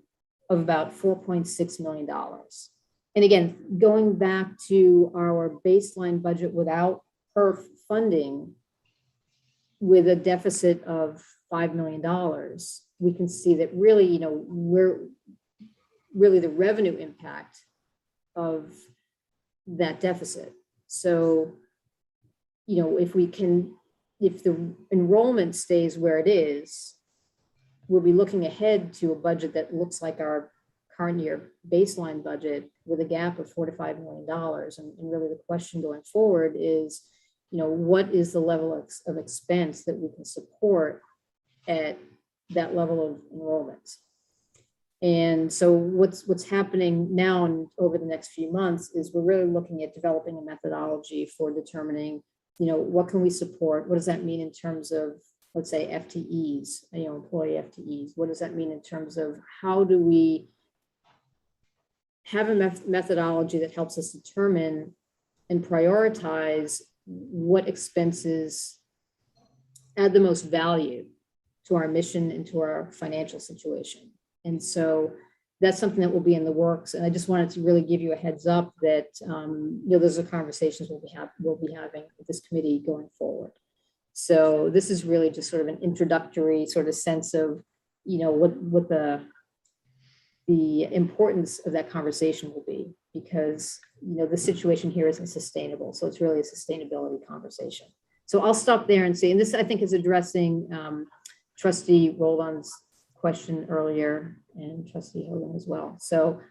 of about $4.6 million. And again, going back to our baseline budget without PERF funding, with a deficit of $5 million, we can see that really, we're really the revenue impact of that deficit. So, if the enrollment stays where it is, we'll be looking ahead to a budget that looks like our current year baseline budget with a gap of $4 to $5 million. And really the question going forward is, what is the level of expense that we can support at that level of enrollment? And so what's happening now and over the next few months is we're really looking at developing a methodology for determining, what can we support? What does that mean in terms of, let's say, FTEs, employee FTEs? What does that mean in terms of how do we have a methodology that helps us determine and prioritize what expenses add the most value to our mission and to our financial situation? And so that's something that will be in the works. And I just wanted to really give you a heads up that, those are conversations we'll be having with this committee going forward. So this is really just sort of an introductory sort of sense of, what the importance of that conversation will be, because, the situation here isn't sustainable. So it's really a sustainability conversation. So I'll stop there and see. And this, I think, is addressing Trustee Roland's question earlier and Trustee Hogan as well. So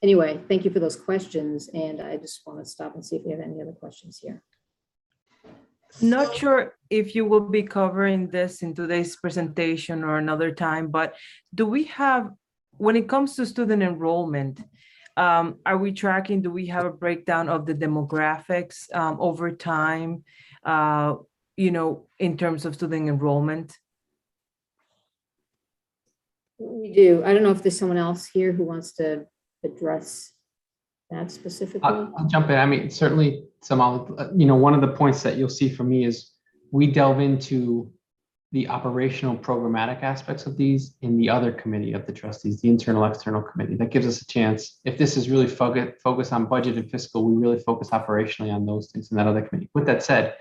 anyway, thank you for those questions. And I just want to stop and see if we have any other questions here. Not So- sure if you will be covering this in today's presentation or another time, but do we have, when it comes to student enrollment, are we tracking, do we have a breakdown of the demographics over time, in terms of student enrollment? We do. I don't know if there's someone else here who wants to address that specifically. I'll jump in. I mean, certainly one of the points that you'll see from me is we delve into the operational programmatic aspects of these in the other committee of the trustees, the internal external committee. That gives us a chance. If this is really focused on budget and fiscal, we really focus operationally on those things in that other committee. With that said,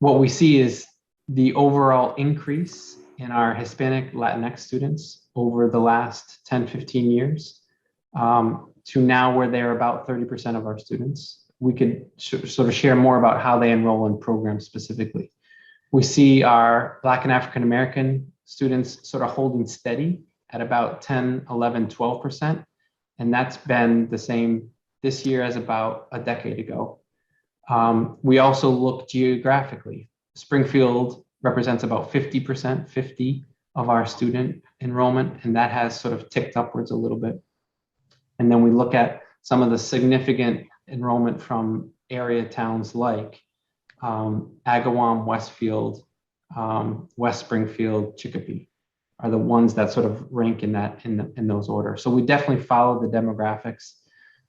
what we see is the overall increase in our Hispanic Latinx students over the last 10, 15 years to now where they're about 30% of our students. We could sort of share more about how they enroll in programs specifically. We see our Black and African American students sort of holding steady at about 10, 11, 12%. And that's been the same this year as about a decade ago. We also look geographically. Springfield represents about 50% of our student enrollment, and that has sort of ticked upwards a little bit. And then we look at some of the significant enrollment from area towns like Agawam, Westfield, West Springfield, Chicopee are the ones that sort of rank in those orders. So we definitely follow the demographics.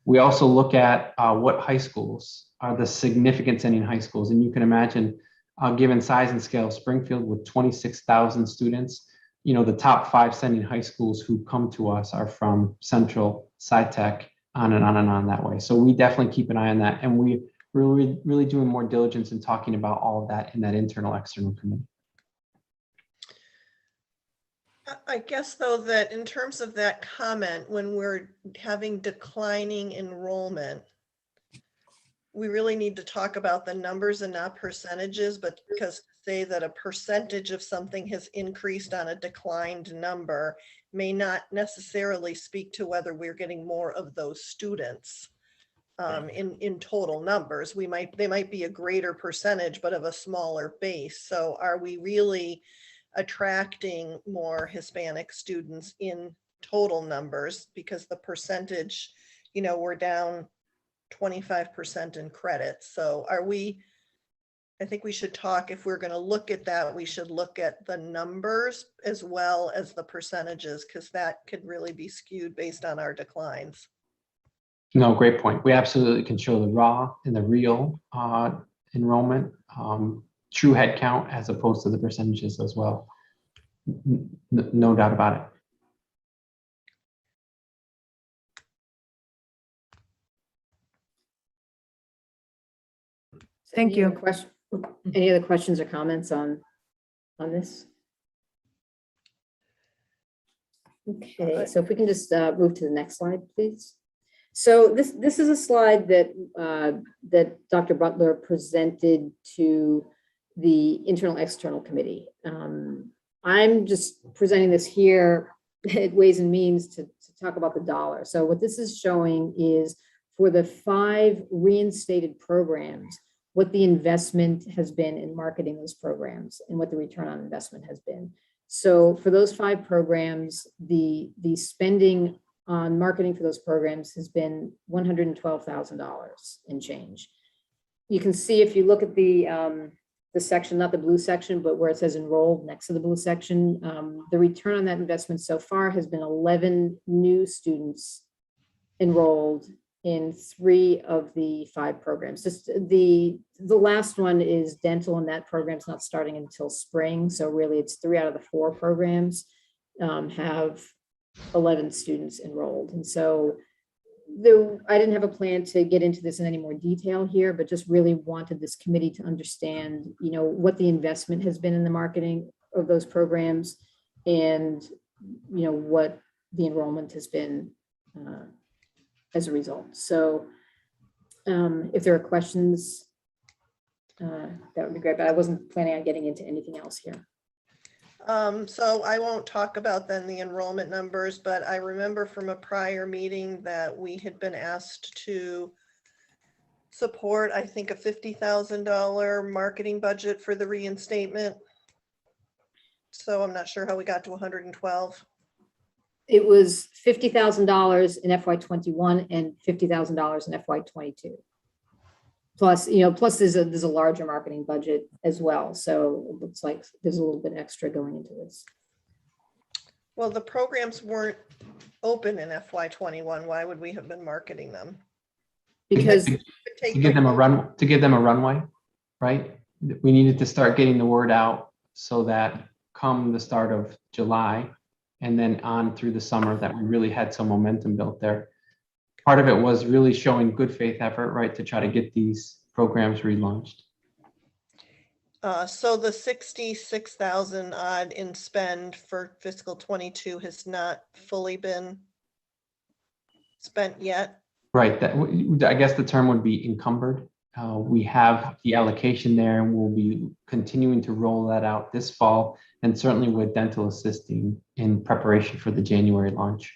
We also look at what high schools are the significant sending high schools, and you can imagine, given size and scale, Springfield with 26,000 students, the top 5 sending high schools who come to us are from Central, SciTech, on and on and on that way. So we definitely keep an eye on that, and we're really doing more diligence in talking about all of that in that internal external committee. I guess though that in terms of that comment, when we're having declining enrollment, we really need to talk about the numbers and not percentages, but because to say that a percentage of something has increased on a declined number may not necessarily speak to whether we're getting more of those students in total numbers. They might be a greater percentage, but of a smaller base. So are we really attracting more Hispanic students in total numbers? Because the percentage, we're down 25% in credit. So I think we should talk, if we're going to look at that, we should look at the numbers as well as the percentages, because that could really be skewed based on our declines. No, great point. We absolutely can show the raw and the real enrollment, true head count, as opposed to the percentages as well. No doubt about it. Thank you. Any other questions or comments on this? Okay, so if we can just move to the next slide, please. So this is a slide that that Dr. Butler presented to the internal external committee. I'm just presenting this here at Ways and Means to talk about the dollar. So what this is showing is for the 5 reinstated programs, what the investment has been in marketing those programs and what the return on investment has been. So for those 5 programs, the spending on marketing for those programs has been $112,000 and change. You can see if you look at the section, not the blue section, but where it says enrolled next to the blue section, the return on that investment so far has been 11 new students enrolled in 3 of the 5 programs. Just the last one is dental, and that program's not starting until spring. So really it's 3 out of the 4 programs have 11 students enrolled. And so I didn't have a plan to get into this in any more detail here, but just really wanted this committee to understand, what the investment has been in the marketing of those programs and, what the enrollment has been as a result. So if there are questions, that would be great, but I wasn't planning on getting into anything else here. So I won't talk about then the enrollment numbers, but I remember from a prior meeting that we had been asked to support, I think, a $50,000 marketing budget for the reinstatement. So I'm not sure how we got to 112. It was $50,000 in FY21 and $50,000 in FY22. Plus, plus there's a larger marketing budget as well. So it looks like there's a little bit extra going into this. Well, the programs weren't open in FY21. Why would we have been marketing them? Because to give them a runway, right? We needed to start getting the word out so that come the start of July and then on through the summer that we really had some momentum built there. Part of it was really showing good faith effort, right, to try to get these programs relaunched. So the 66,000 odd in spend for fiscal 22 has not fully been spent yet. Right, I guess the term would be encumbered. We have the allocation there and we'll be continuing to roll that out this fall and certainly with dental assisting in preparation for the January launch.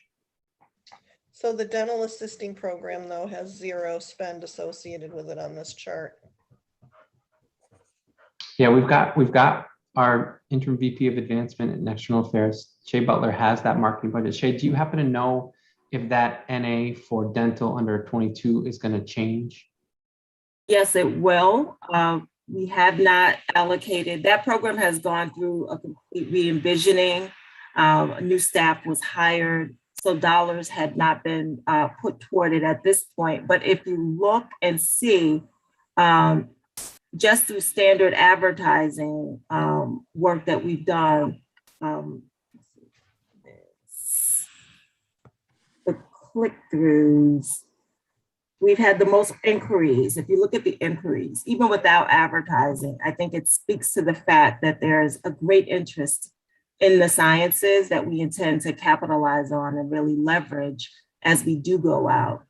So the dental assisting program, though, has zero spend associated with it on this chart. Yeah, we've got our interim VP of advancement and external affairs. Shay Butler has that marketing budget. Shay, do you happen to know if that NA for dental under 22 is going to change? Yes, it will. We have not allocated. That program has gone through a complete re-envisioning. New staff was hired, so dollars had not been put toward it at this point. But if you look and see, just through standard advertising work that we've done, the click-throughs, we've had the most inquiries. If you look at the inquiries, even without advertising, I think it speaks to the fact that there's a great interest in the sciences that we intend to capitalize on and really leverage as we do go out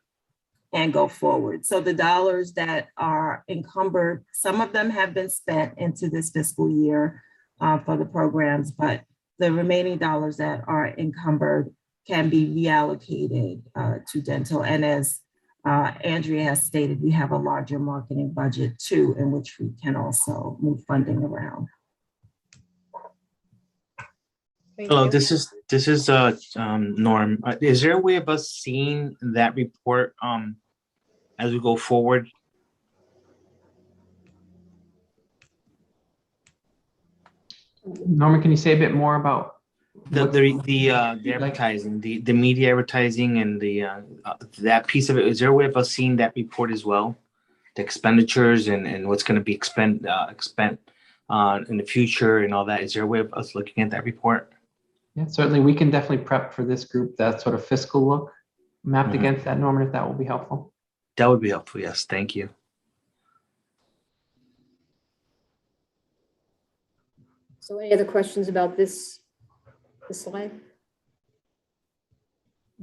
and go forward. So the dollars that are encumbered, some of them have been spent into this fiscal year for the programs, but the remaining dollars that are encumbered can be reallocated to dental. And as Andrea has stated, we have a larger marketing budget too, in which we can also move funding around. Hello, this is Norm. Is there a way of us seeing that report as we go forward? Norman, can you say a bit more about the advertising, the media advertising, and the that piece of it? Is there a way of us seeing that report as well, the expenditures and what's going to be spent in the future and all that? Is there a way of us looking at that report? Yeah, certainly we can definitely prep for this group that sort of fiscal look mapped against that, Norman, if that will be helpful. That would be helpful, yes. Thank you. So any other questions about this slide?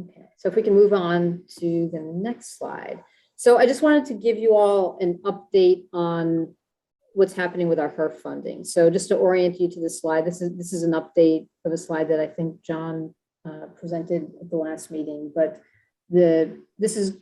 Okay, so if we can move on to the next slide. So I just wanted to give you all an update on what's happening with our HERF funding. So just to orient you to the slide, this is an update of a slide that I think John presented at the last meeting, but this is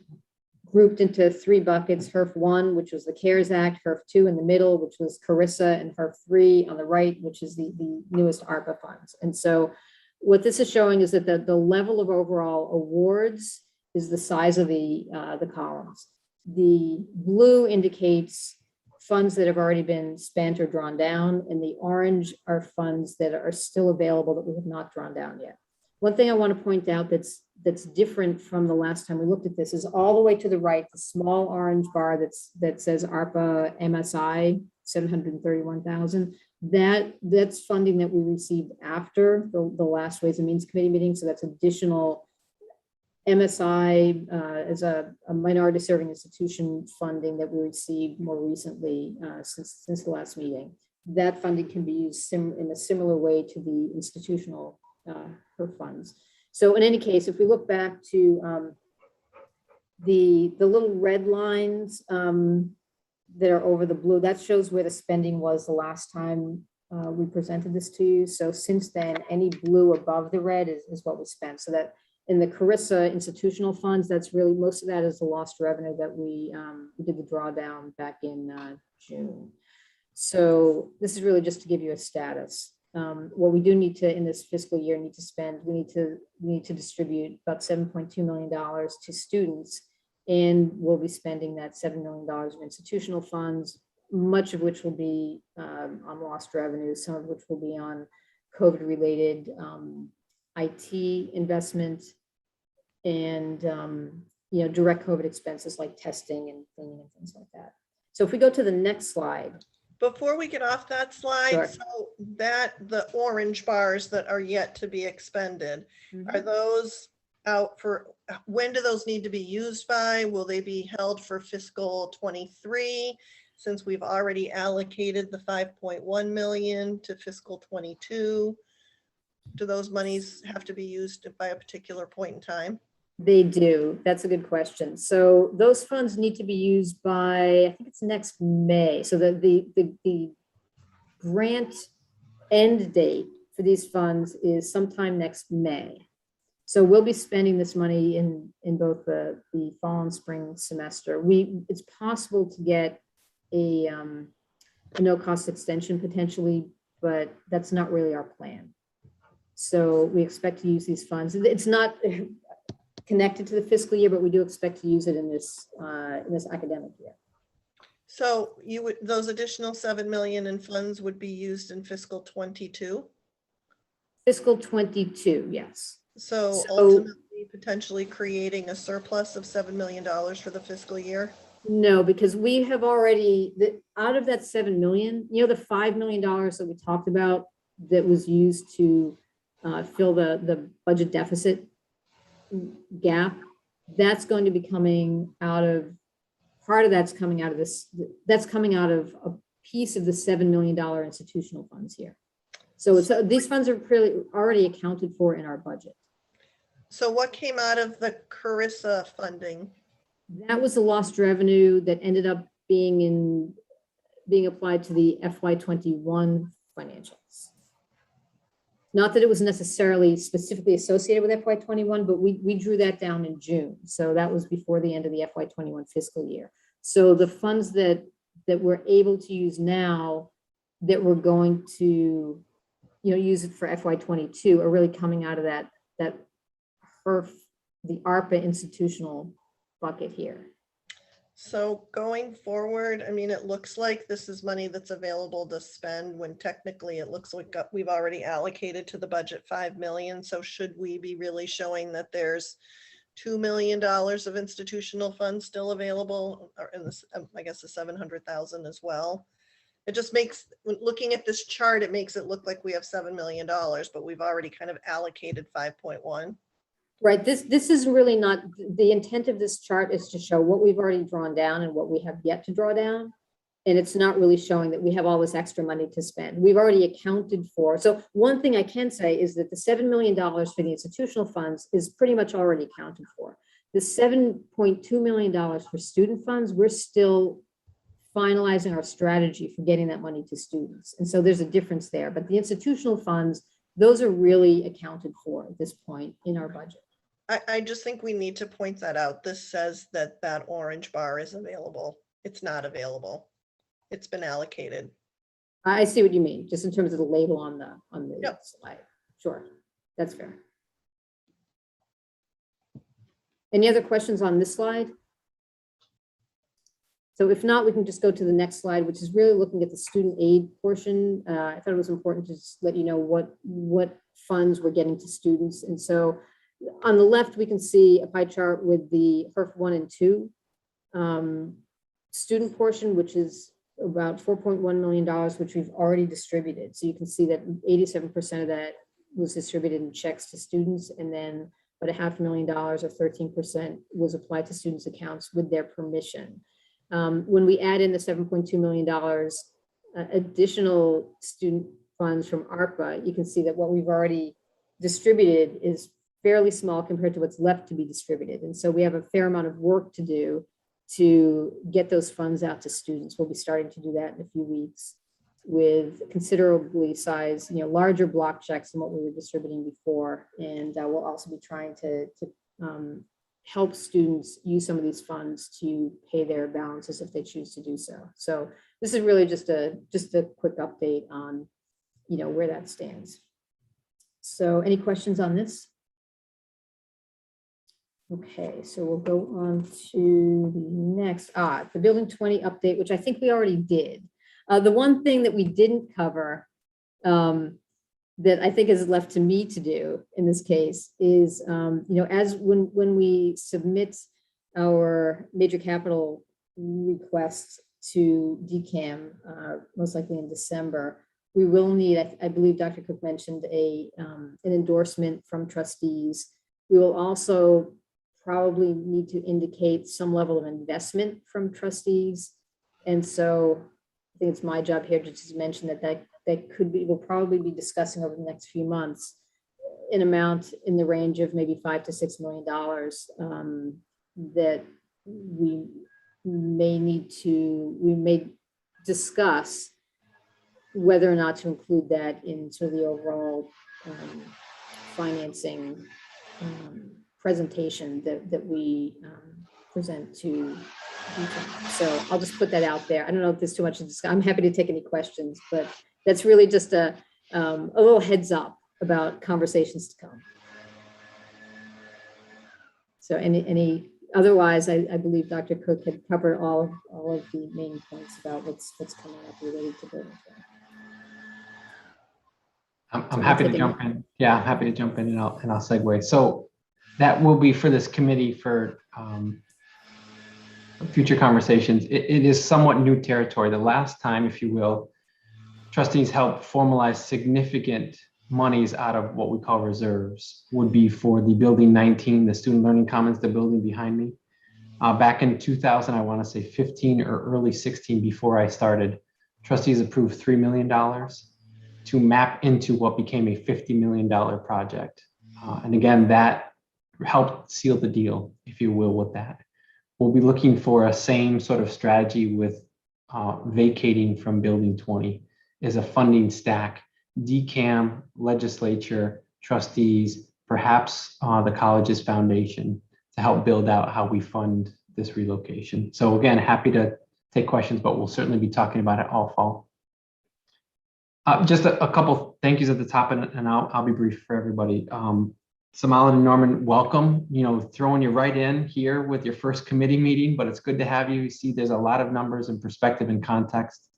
grouped into three buckets: HERF 1, which was the CARES Act; HERF 2 in the middle, which was CARISA; and HERF 3 on the right, which is the newest ARPA funds. And so what this is showing is that the level of overall awards is the size of the columns. The blue indicates funds that have already been spent or drawn down, and the orange are funds that are still available that we have not drawn down yet. One thing I want to point out that's different from the last time we looked at this is all the way to the right, the small orange bar that says ARPA MSI 731,000. That's funding that we received after the last Ways and Means Committee meeting. So that's additional MSI as a minority serving institution funding that we received more recently since the last meeting. That funding can be used in a similar way to the institutional HERF funds. So in any case, if we look back to the little red lines that are over the blue, that shows where the spending was the last time we presented this to you. So since then, any blue above the red is what we spent. So that In the Carissa institutional funds, that's really, most of that is the lost revenue that we did the drawdown back in June. So this is really just to give you a status. What we do need to, in this fiscal year, need to spend, we need to distribute about $7.2 million to students, and we'll be spending that $7 million of institutional funds, much of which will be on lost revenue, some of which will be on COVID-related IT investment and direct COVID expenses like testing and cleaning and things like that. So if we go to the next slide. Before we get off that slide, Sure. so that the orange bars that are yet to be expended, are those out for, when do those need to be used by? Will they be held for fiscal 23? Since we've already allocated the 5.1 million to fiscal 22, do those monies have to be used by a particular point in time? They do. That's a good question. So those funds need to be used by, I think it's next May. So the grant end date for these funds is sometime next May. So we'll be spending this money in both the fall and spring semester. It's possible to get a no-cost extension potentially, but that's not really our plan. So we expect to use these funds. It's not connected to the fiscal year, but we do expect to use it in this academic year. So those additional 7 million in funds would be used in fiscal 22? Fiscal 22, yes. So ultimately potentially creating a surplus of $7 million for the fiscal year? No, because we have already, out of that 7 million, the $5 million that we talked about that was used to fill the budget deficit gap, that's going to be coming out of, part of that's coming out of this, that's coming out of a piece of the $7 million institutional funds here. So these funds are already accounted for in our budget. So what came out of the Carissa funding? That was the lost revenue that ended up being applied to the FY21 financials. Not that it was necessarily specifically associated with FY21, but we drew that down in June. So that was before the end of the FY21 fiscal year. So the funds that we're able to use now that we're going to use it for FY22 are really coming out of that the ARPA institutional bucket here. So going forward, I mean, it looks like this is money that's available to spend when technically it looks like we've already allocated to the budget 5 million. So should we be really showing that there's $2 million of institutional funds still available, or in this, I guess the 700,000 as well? It just makes, looking at this chart, it makes it look like we have $7 million, but we've already kind of allocated 5.1. Right. This is really not, the intent of this chart is to show what we've already drawn down and what we have yet to draw down. And it's not really showing that we have all this extra money to spend. We've already accounted for. So one thing I can say is that the $7 million for the institutional funds is pretty much already accounted for. The $7.2 million for student funds, we're still finalizing our strategy for getting that money to students. And so there's a difference there. But the institutional funds, those are really accounted for at this point in our budget. I just think we need to point that out. This says that that orange bar is available. It's not available. It's been allocated. I see what you mean, just in terms of the label on the Yep. slide. Sure, that's fair. Any other questions on this slide? So if not, we can just go to the next slide, which is really looking at the student aid portion. I thought it was important to just let you know what funds we're getting to students. And so on the left, we can see a pie chart with the HERF 1 and 2 student portion, which is about $4.1 million, which we've already distributed. So you can see that 87% of that was distributed in checks to students, and then about $500,000 or 13% was applied to students' accounts with their permission. When we add in the $7.2 million additional student funds from ARPA, you can see that what we've already distributed is fairly small compared to what's left to be distributed. And so we have a fair amount of work to do to get those funds out to students. We'll be starting to do that in a few weeks. with considerably sized, larger block checks than what we were distributing before. And we'll also be trying to help students use some of these funds to pay their balances if they choose to do so. So this is really just a quick update on, where that stands. So any questions on this? Okay, so we'll go on to the next, the Building 20 update, which I think we already did. The one thing that we didn't cover that I think is left to me to do in this case is, as when we submit our major capital requests to DCAM, most likely in December, we will need, I believe Dr. Cook mentioned an endorsement from trustees. We will also probably need to indicate some level of investment from trustees. And so I think it's my job here to just mention that we'll probably be discussing over the next few months an amount in the range of maybe $5 to $6 million that we may discuss whether or not to include that in sort of the overall financing presentation that we present to DCAM. So I'll just put that out there. I don't know if there's too much to discuss. I'm happy to take any questions, but that's really just a little heads up about conversations to come. So otherwise, I believe Dr. Cook had covered all of the main points about what's coming up related to building. I'm happy to jump in. Yeah, I'm happy to jump in and I'll segue. So that will be for this committee for future conversations. It is somewhat new territory. The last time, if you will, trustees helped formalize significant monies out of what we call reserves would be for the building 19, the student learning commons, the building behind me. Back in 2000, I want to say 15 or early 16, before I started, trustees approved $3 million to map into what became a $50 million project. And again, that helped seal the deal, if you will, with that. We'll be looking for a same sort of strategy with vacating from building 20 is a funding stack, DCAM, legislature, trustees, perhaps the college's foundation to help build out how we fund this relocation. So again, happy to take questions, but we'll certainly be talking about it all fall. Just a couple thank yous at the top, and I'll be brief for everybody. Samal and Norman, welcome. Throwing you right in here with your first committee meeting, but it's good to have you. You see, there's a lot of numbers and perspective and context.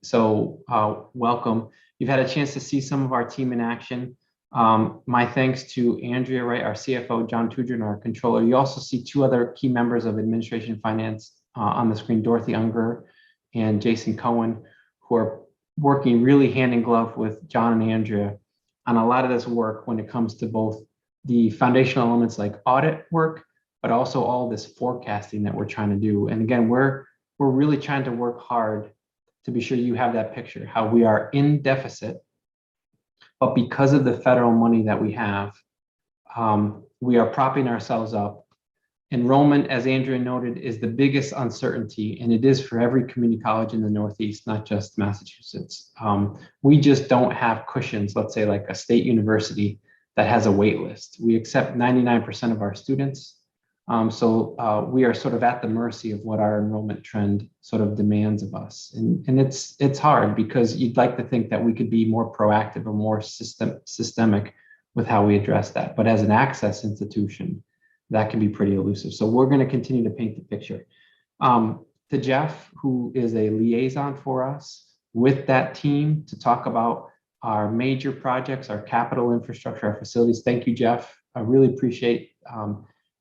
So welcome. You've had a chance to see some of our team in action. My thanks to Andrea Wright, our CFO, John Tudrin, our controller. You also see two other key members of administration and finance on the screen, Dorothy Unger and Jason Cohen, who are working really hand in glove with John and Andrea on a lot of this work when it comes to both the foundational elements like audit work, but also all this forecasting that we're trying to do. And again, we're really trying to work hard to be sure you have that picture, how we are in deficit, but because of the federal money that we have, we are propping ourselves up. Enrollment, as Andrea noted, is the biggest uncertainty, and it is for every community college in the Northeast, not just Massachusetts. We just don't have cushions, let's say like a state university that has a wait list. We accept 99% of our students. So we are sort of at the mercy of what our enrollment trend sort of demands of us. And it's hard because you'd like to think that we could be more proactive or more systemic with how we address that. But as an access institution, that can be pretty elusive. So we're going to continue to paint the picture. To Jeff, who is a liaison for us with that team to talk about our major projects, our capital infrastructure, our facilities. Thank you, Jeff. I really appreciate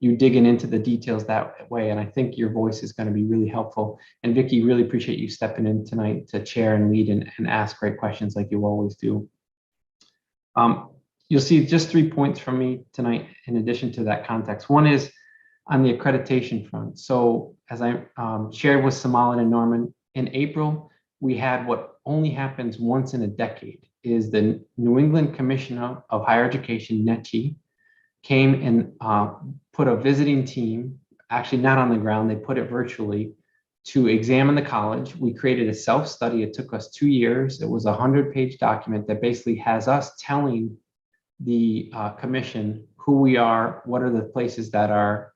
you digging into the details that way. And I think your voice is going to be really helpful. And Vicki, really appreciate you stepping in tonight to chair and lead and ask great questions like you always do. You'll see just 3 points from me tonight in addition to that context. One is on the accreditation front. So as I shared with Samal and Norman, in April, we had what only happens once in a decade is the New England Commission of Higher Education, NECHI, came and put a visiting team, actually not on the ground, they put it virtually, to examine the college. We created a self-study. It took us 2 years. It was a 100-page document that basically has us telling the commission who we are, what are the places that are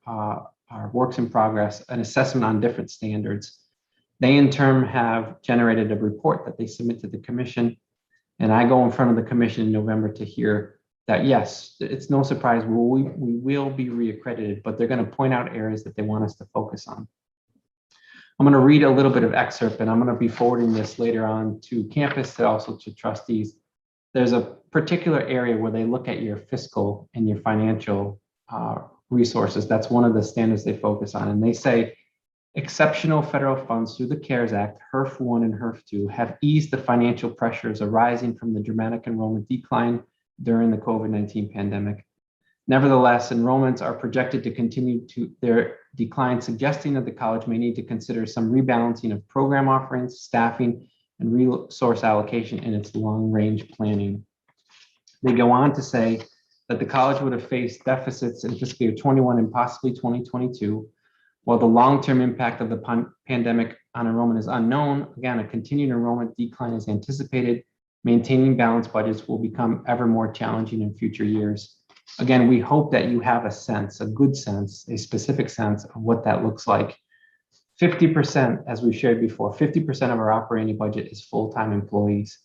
works in progress, an assessment on different standards. They in turn have generated a report that they submit to the commission. And I go in front of the commission in November to hear that, yes, it's no surprise, we will be reaccredited, but they're going to point out areas that they want us to focus on. I'm going to read a little bit of excerpt, and I'm going to be forwarding this later on to campus and also to trustees. There's a particular area where they look at your fiscal and your financial resources. That's one of the standards they focus on. And they say, exceptional federal funds through the CARES Act, HERF 1 and HERF 2, have eased the financial pressures arising from the dramatic enrollment decline during the COVID-19 pandemic. Nevertheless, enrollments are projected to continue to their decline, suggesting that the college may need to consider some rebalancing of program offerings, staffing, and resource allocation in its long-range planning. They go on to say that the college would have faced deficits in fiscal year 21 and possibly 2022. While the long-term impact of the pandemic on enrollment is unknown, again, a continued enrollment decline is anticipated. Maintaining balanced budgets will become ever more challenging in future years. Again, we hope that you have a sense, a good sense, a specific sense of what that looks like. 50%, as we shared before, 50% of our operating budget is full-time employees.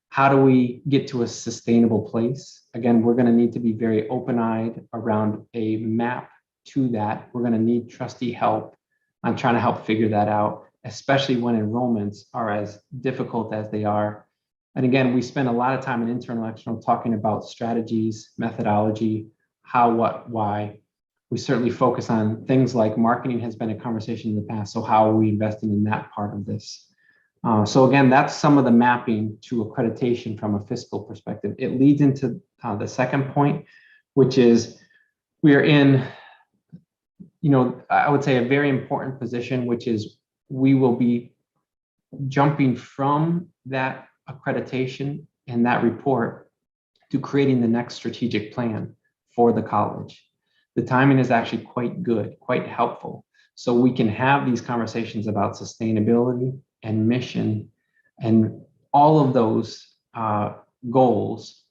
How do we get to a sustainable place? Again, we're going to need to be very open-eyed around a map to that. We're going to need trustee help on trying to help figure that out, especially when enrollments are as difficult as they are. And again, we spend a lot of time in internal and external talking about strategies, methodology, how, what, why. We certainly focus on things like marketing has been a conversation in the past. So how are we investing in that part of this? So again, that's some of the mapping to accreditation from a fiscal perspective. It leads into the second point, which is we are in, I would say a very important position, which is we will be jumping from that accreditation and that report to creating the next strategic plan for the college. The timing is actually quite good, quite helpful. So we can have these conversations about sustainability and mission and all of those goals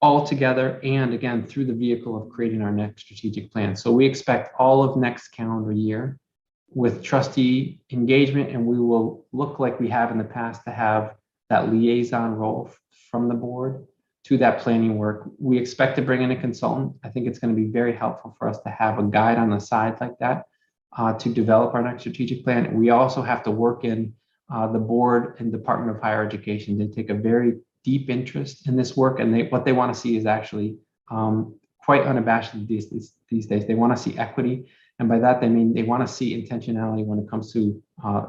all together, and again, through the vehicle of creating our next strategic plan. So we expect all of next calendar year with trustee engagement, and we will look like we have in the past to have that liaison role from the board to that planning work. We expect to bring in a consultant. I think it's going to be very helpful for us to have a guide on the side like that to develop our next strategic plan. We also have to work in the board and Department of Higher Education. They take a very deep interest in this work, and what they want to see is actually quite unabashed these days. They want to see equity, and by that they mean they want to see intentionality when it comes to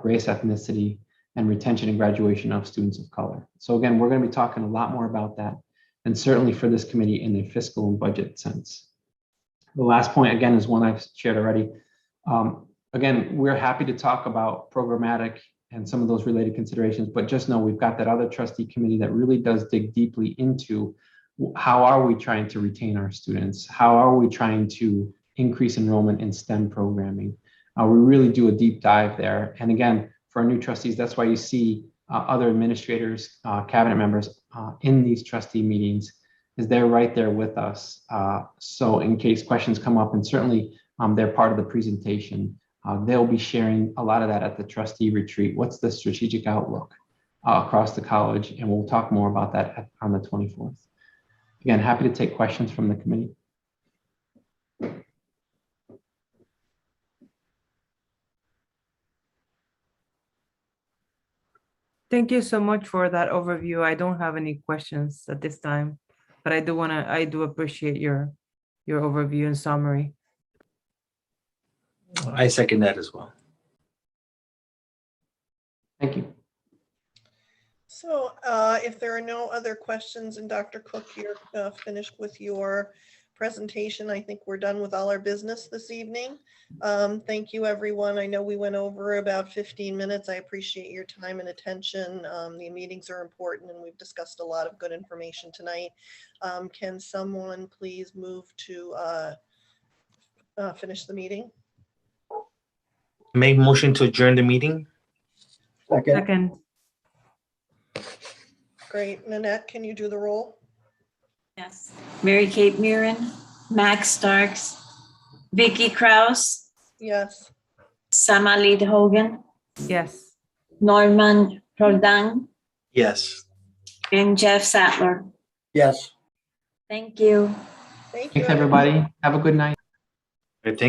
race, ethnicity, and retention and graduation of students of color. So again, we're going to be talking a lot more about that, and certainly for this committee in the fiscal and budget sense. The last point, again, is one I've shared already. Again, we're happy to talk about programmatic and some of those related considerations, but just know we've got that other trustee committee that really does dig deeply into how are we trying to retain our students? How are we trying to increase enrollment in STEM programming? We really do a deep dive there. And again, for our new trustees, that's why you see other administrators, cabinet members in these trustee meetings, is they're right there with us. So in case questions come up, and certainly they're part of the presentation, they'll be sharing a lot of that at the trustee retreat. What's the strategic outlook across the college? And we'll talk more about that on the 24th. Again, happy to take questions from the committee. Thank you so much for that overview. I don't have any questions at this time, but I do appreciate your overview and summary. I second that as well. Thank you. So if there are no other questions, and Dr. Cook, you're finished with your presentation, I think we're done with all our business this evening. Thank you, everyone. I know we went over about 15 minutes. I appreciate your time and attention. The meetings are important, and we've discussed a lot of good information tonight. Can someone please move to finish the meeting? Make motion to adjourn the meeting. Second, Second, Great. Nanette, can you do the roll? Yes. Mary Kate Murin, Max Starks, Vicky Kraus, Yes. Samalit Hogan, yes. Norman Roldán, Yes. and Jeff Sattler. yes. Thank you. Thank you. Thanks, everybody. Have a good night.